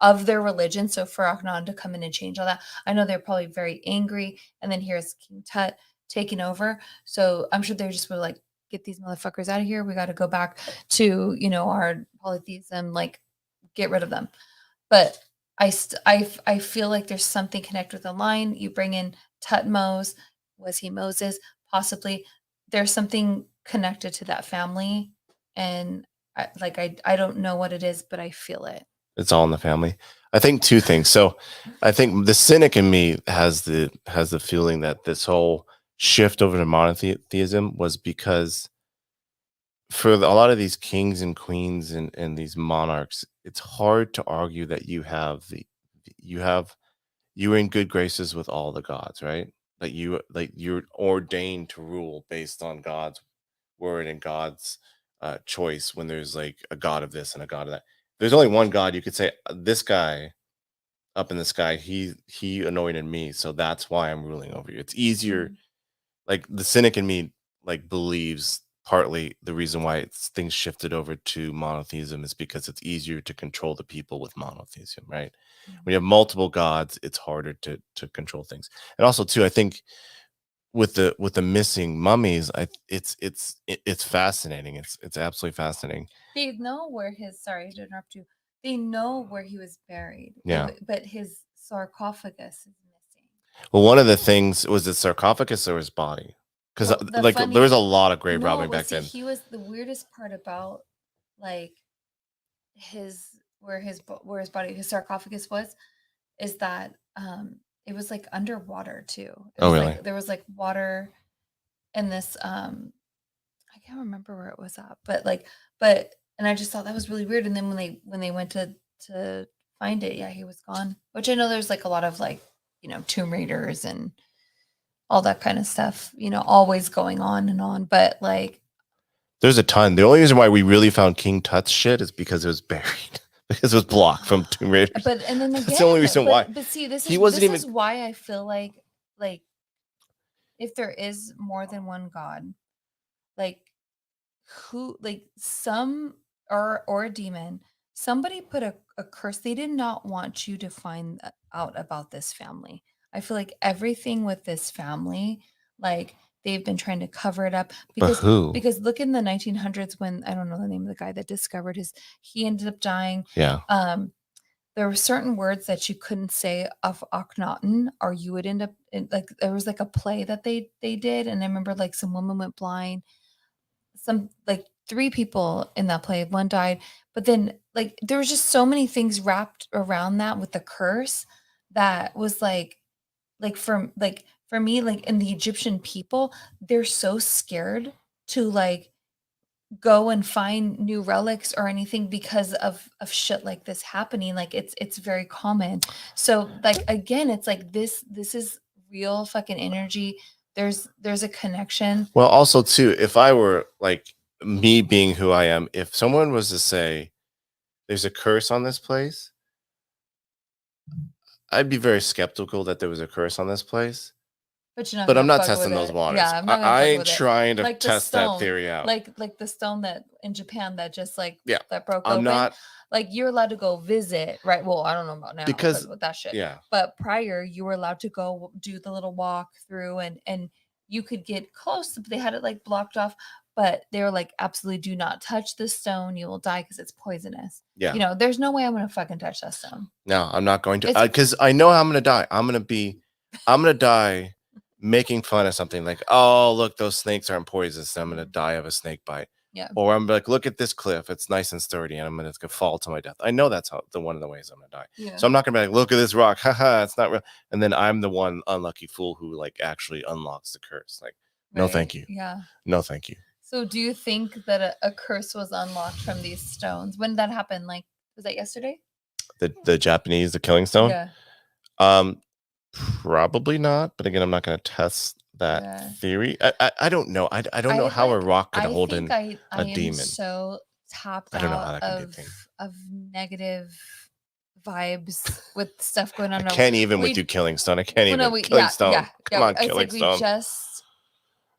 of their religion. So for Akhenaten to come in and change all that, I know they're probably very angry. And then here's King Tut taking over. So I'm sure they just were like, get these motherfuckers out of here. We got to go back to, our polytheism, like get rid of them. But I feel like there's something connected with the line. You bring in Tutmos, was he Moses? Possibly. There's something connected to that family. And I don't know what it is, but I feel it. It's all in the family. I think two things. So I think the cynic in me has the feeling that this whole shift over to monotheism was because for a lot of these kings and queens and these monarchs, it's hard to argue that you have you're in good graces with all the gods, right? You're ordained to rule based on God's word and God's choice when there's like a god of this and a god of that. There's only one God. You could say this guy up in the sky, he anointed me, so that's why I'm ruling over you. It's easier. Mhm. Like the cynic in me like believes partly the reason why things shifted over to monotheism is because it's easier to control the people with monotheism, right? When you Mhm. have multiple gods, it's harder to control things. And also too, I think with the missing mummies, it's fascinating. It's absolutely fascinating. They know where his sorry to interrupt you. They know where he was buried. Yeah. But his sarcophagus is missing. Well, one of the things was the sarcophagus or his body, because Well, the like there was funny a lot of grave no, robbing well, back see, then. he was the weirdest part about like his where his body his sarcophagus was is that it was like underwater too. It Oh, was really? like there was like water in this I can't remember where it was at, but and I just thought that was really weird. And then when they went to find it, yeah, he was gone. Which I know there's like a lot of like, tomb raiders and all that kind of stuff, always going on and on. But like There's a ton. The only reason why we really found King Tut's shit is because it was buried, because it was blocked from Tomb Raiders. but and then That's the only again, reason why. but see, He wasn't this even. is why I feel like if there is more than one God, like who like some or a demon, somebody put a curse. They did not want you to find out about this family. I feel like everything with this family, like they've been trying to cover it up But who? because look in the 1900s when I don't know the name of the guy that discovered his he ended up dying. Yeah. There were certain words that you couldn't say of Akhenaten, or you would end up in, like there was like a play that they did, and I remember like some woman went blind, some like three people in that play, one died, but then like there was just so many things wrapped around that with the curse that was like for me like in the Egyptian people, they're so scared to like go and find new relics or anything because of shit like this happening. Like it's very common. So like again, it's like this is real fucking energy. There's a connection. Well, also too, if I were like me being who I am, if someone was to say there's a curse on this place, I'd be very skeptical that there was a curse on this place. But you're not But I'm gonna not fuck with testing those it. waters. Yeah, I'm not gonna I fuck ain't with it. trying to Like the test that stone, theory out. like the stone that in Japan that just like Yeah, that broke I'm open. not Like you're allowed to go visit, right? Well, I don't know about now because with that shit. yeah, But prior, you were allowed to go do the little walk through, and you could get close. But they had it like blocked off. But they were like, absolutely, do not touch this stone. You will die because it's poisonous. yeah. You know, there's no way I'm gonna fucking touch that stone. No, I'm not going to It's because I know how I'm gonna die. I'm gonna die making fun of something like, oh, look, those snakes aren't poisonous. So I'm gonna die of a snake bite. yeah, Or I'm like, look at this cliff. It's nice and sturdy, and I'm gonna fall to my death. I know that's how the one of the ways I'm gonna die. yeah. So I'm not gonna be like, look at this rock. Haha, it's not real. And then I'm the one unlucky fool who like actually unlocks the curse. Like, no, thank you. Yeah. No, thank you. So do you think that a curse was unlocked from these stones? When did that happen? Like, was that yesterday? The Japanese, the killing stone. Yeah. Probably not. But again, I'm not gonna test that theory. I don't know. I don't know how a rock could hold in I a demon. Am so tapped I don't know how out that could get of negative vibes with stuff going on. I can't even with you killing stone. I can't even killing stone. Come on, killing stone. We just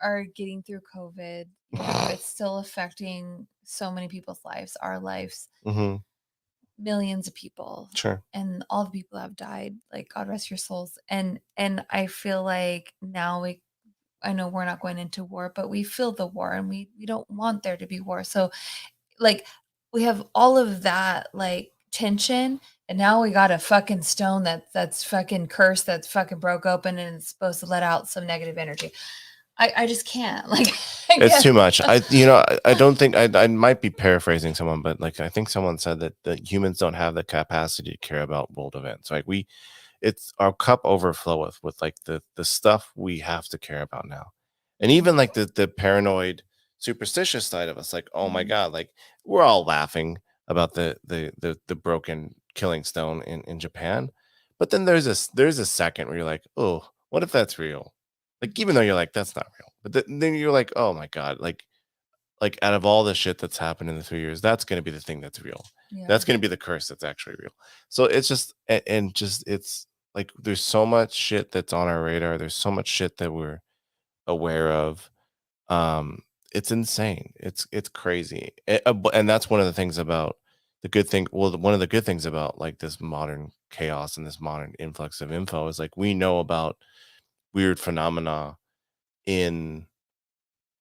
are getting through COVID. You know, it's still affecting so many people's lives, our lives, millions of people. Sure. And all the people have died. Like God rest your souls. And I feel like now I know we're not going into war, but we feel the war and we don't want there to be war. So like we have all of that like tension, and now we got a fucking stone that's fucking cursed, that's fucking broke open and it's supposed to let out some negative energy. I just can't. Like it's too much. I don't think I might be paraphrasing someone, but like I think someone said that the humans don't have the capacity to care about world events. Like it's our cup overfloweth with like the stuff we have to care about now. And even like the paranoid superstitious side of us, like, oh my God, like we're all laughing about the broken killing stone in Japan. But then there's a second where you're like, oh, what if that's real? Like, even though you're like, that's not real. But then you're like, oh my God, like out of all the shit that's happened in the 3 years, that's gonna be the thing that's real. Yeah. That's gonna be the curse that's actually real. So it's just and just it's like there's so much shit that's on our radar. There's so much shit that we're aware of. It's insane. It's crazy. And that's one of the things about the good thing. Well, one of the good things about like this modern chaos and this modern influx of info is like we know about weird phenomena in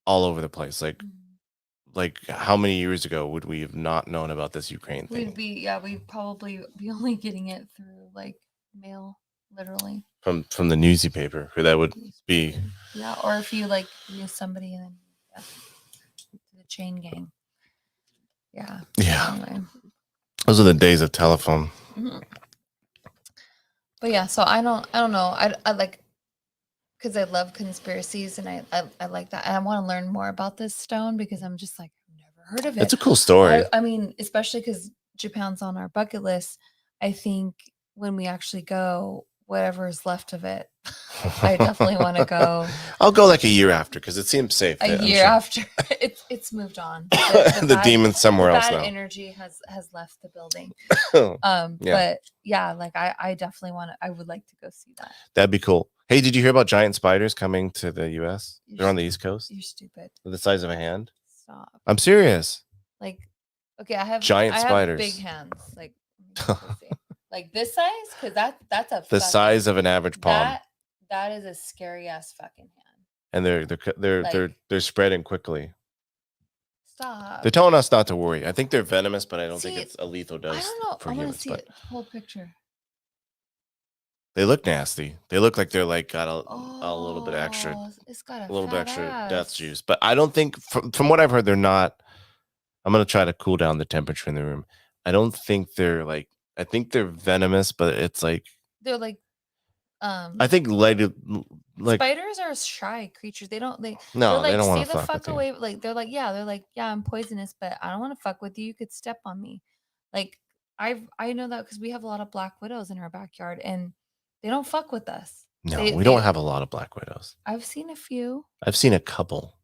all over the place. Like how many years ago would we have not known about this Ukraine thing? We'd probably be only getting it through like mail, literally. From the newspaper, who that would be. Yeah, or if you like knew somebody and then the chain gang. Yeah. Yeah. Anyway. Those are the days of telephone. Mm-hmm. But yeah, so I don't know. I like because I love conspiracies and I like that. And I want to learn more about this stone because I'm just like, I've never heard of it. It's a cool story. I mean, especially because Japan's on our bucket list. I think when we actually go, whatever is left of it, I definitely want to go. I'll go like a year after because it seems safe. After it's moved on. The demon's somewhere else now. Energy has left the building. Yeah. But yeah, like I definitely I would like to go see that. That'd be cool. Hey, did you hear about giant spiders coming to the US? They're on the East Coast. You're stupid. The size of a hand. Stop. I'm serious. Like, okay, I have Giant big spiders. hands. Like, let me see. Like this size, because that's a The fucking, size of an average palm, that is a scary ass fucking hand. and Like, they're spreading quickly. stop. They're telling us not to worry. I think they're venomous, but I don't think See, it's a lethal I dose don't know. for I want to humans. see But it. Pull a picture. they look nasty. They look like they're like got a little bit extra, Oh, it's got a little bit fat extra ass. death juice. But I don't think, from what I've heard, they're not. I'm gonna try to cool down the temperature in the room. I don't think they're like. I think they're venomous, but it's like They're like, I think like spiders are shy creatures. They're no, like, they don't want stay to the fuck fuck with you. away. Like, they're like, yeah, I'm poisonous, but I don't want to fuck with you. You could step on me. Like, I know that because we have a lot of black widows in our backyard, and they don't fuck with us. No, we don't have a lot of black widows. I've seen a few. I've seen a couple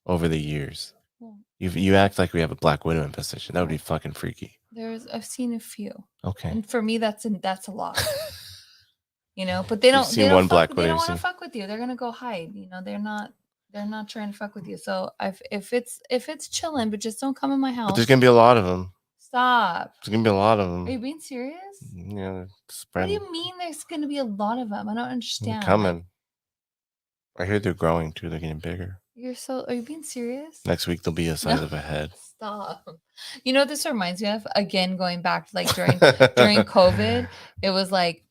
over the years. Well, You act like we have a black widow infestation. That would be fucking freaky. I've seen a few. Okay. And for me, that's a lot. But they don't. Seen They don't one black fuck, widow. they don't you've want to seen- fuck with you. They're gonna go hide. They're not. They're not trying to fuck with you. So if it's chilling, but just don't come in my But house. there's gonna be a lot of them. Stop. There's gonna be a lot of Are you them. being serious? Yeah, they're What do spreading. you mean there's gonna be a lot of them? I don't They're understand. coming. I hear they're growing too. They're getting bigger. Are you being serious? Next week they'll be the size of a head. Stop. You know what this reminds me of? Again, going back to like during COVID, it was like,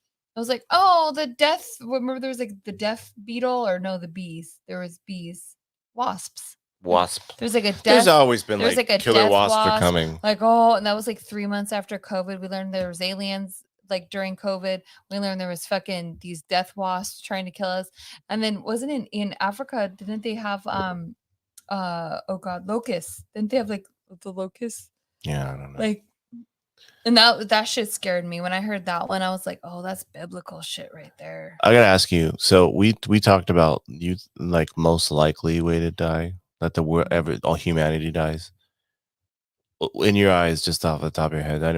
oh, the death. Remember there was like the death beetle, or no, the bees. There was bees, wasps. Wasp. There's like a death. There's always been there's like like a killer death wasps are wasp. coming. Like, oh, and that was like 3 months after COVID. We learned there was aliens. Like during COVID, we learned there was fucking these death wasps trying to kill us. And then wasn't in Africa? Didn't they have oh god, locusts? Didn't they have like the locusts? Yeah, I don't know. Like, and that shit scared me when I heard that one. I was like, oh, that's biblical shit right there. I gotta ask you. So we talked about you like most likely way to die, that the world all humanity dies. In your eyes, just off the top of your head, I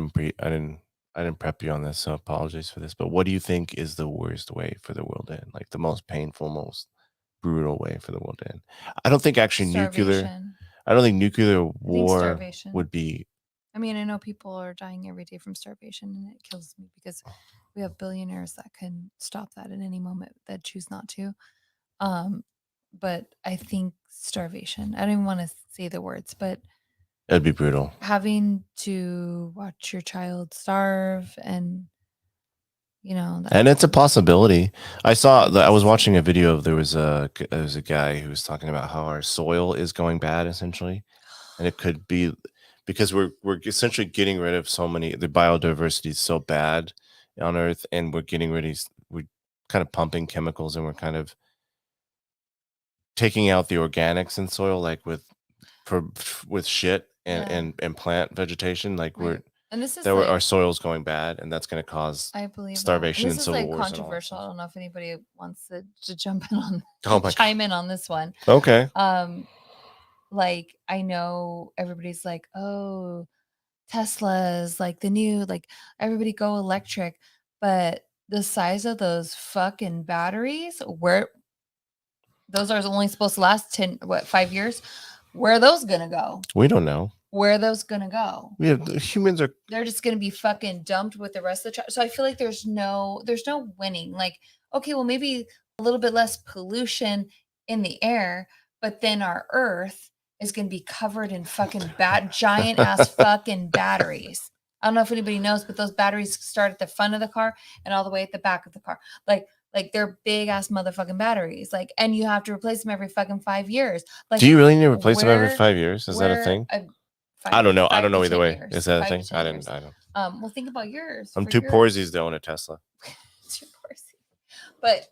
didn't prep you on this, so apologies for this. But what do you think is the worst way for the world to end? Like the most painful, most brutal way for the world to end? I don't think actually Starvation. I don't think nuclear I think war starvation would be. I mean, I know people are dying every day from starvation, and it kills me because we have billionaires that can stop that at any moment that choose not to. But I think starvation. I don't even want to say the words, but It'd be brutal. having to watch your child starve, and And it's a possibility. I was watching a video of there was a guy who was talking about how our soil is going bad essentially, and it could be because we're essentially getting rid of so many. The biodiversity is so bad on Earth, and we're kind of pumping chemicals, and we're kind of taking out the organics in soil, like with shit and plant vegetation, like Right. And this is our soil's going bad, and that's going to cause I believe starvation and and this is civil like wars and all controversial. that I don't know if anybody wants to jump in on Oh my chime in on this one. Okay. Like I know everybody's like, oh, Tesla's like the new, like everybody go electric, but the size of those fucking batteries, where those are only supposed to last 5 years, where are those gonna go? We don't know. Where are those gonna go? Humans are. They're just gonna be fucking dumped with the rest of the so I feel like there's no winning. Like, okay, well maybe a little bit less pollution in the air, but then our Earth is gonna be covered in fucking giant ass fucking batteries. I don't know if anybody knows, but those batteries start at the front of the car and all the way at the back of the car. Like they're big ass motherfucking batteries. Like, and you have to replace them every fucking 5 years. Like, do you really need to replace them every 5 years? Is that a thing? I don't know. I don't know either way. Is that a thing? I don't. Well, think about yours. I'm too poorsies to own a Tesla. Too poorsies. But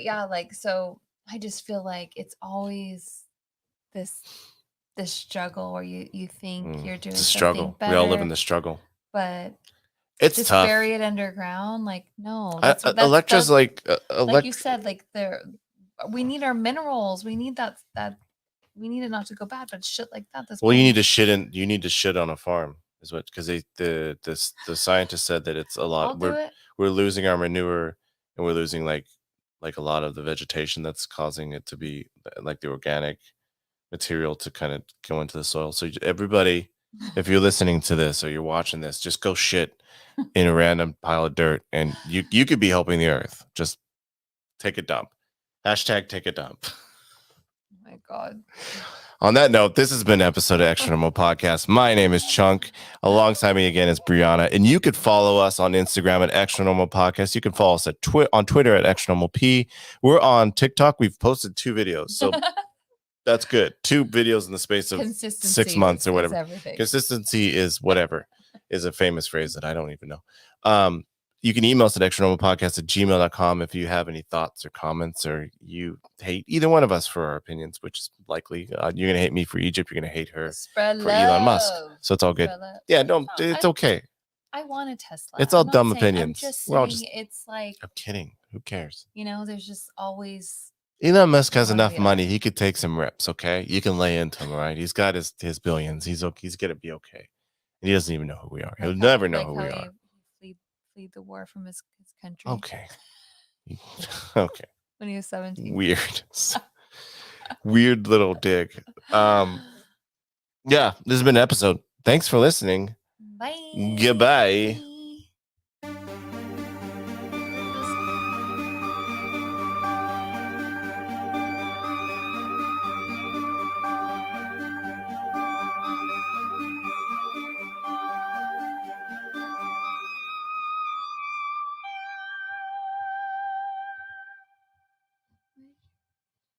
yeah, like, so I just feel like it's always this struggle where you think you're doing it's a struggle. Better, we all live in the struggle. But it's just tough. bury it underground. Like, no. Electra's like like you said, like we need our minerals. We need that we need it not to go bad, but shit like that. Well, you need to shit on a farm, is what, because the scientists said that it's a lot. We're losing our manure, and we're losing like a lot of the vegetation that's causing it to be like the organic material to kind of go into the soil. So everybody, if you're listening to this or you're watching this, just go shit in a random pile of dirt, and you could be helping the earth. Just take a dump. Hashtag take a dump. Oh my God. On that note, this has been an episode of Extra Normal Podcast. My name is Chunk. Alongside me again is Brianna. And you could follow us on Instagram at Extra Normal Podcast. You can follow us at on Twitter at Extra Normal P. We're on TikTok. We've posted 2 videos. So that's good. 2 videos in the space of 6 months or whatever. Consistency is whatever, is a famous phrase that I don't even know. You can email us at extranormalpodcast@gmail.com if you have any thoughts or comments, or you hate either one of us for our opinions, which is likely. You're going to hate me for Egypt. You're going to hate her for Elon Musk. So it's all good. Yeah, no, it's okay. I want a Tesla. It's all dumb opinions. I'm just saying it's like... I'm kidding. Who cares? There's just always... Elon Musk has enough money. He could take some rips, okay? You can lay into him, all right? He's got his billions. He's okay. He's going to be okay. And he doesn't even know who we are. He'll never know who we are. Flee the war from his country. Okay. Okay. When he was 17. Weird. Weird little dig. Yeah, this has been an episode. Thanks for listening. Bye. Goodbye.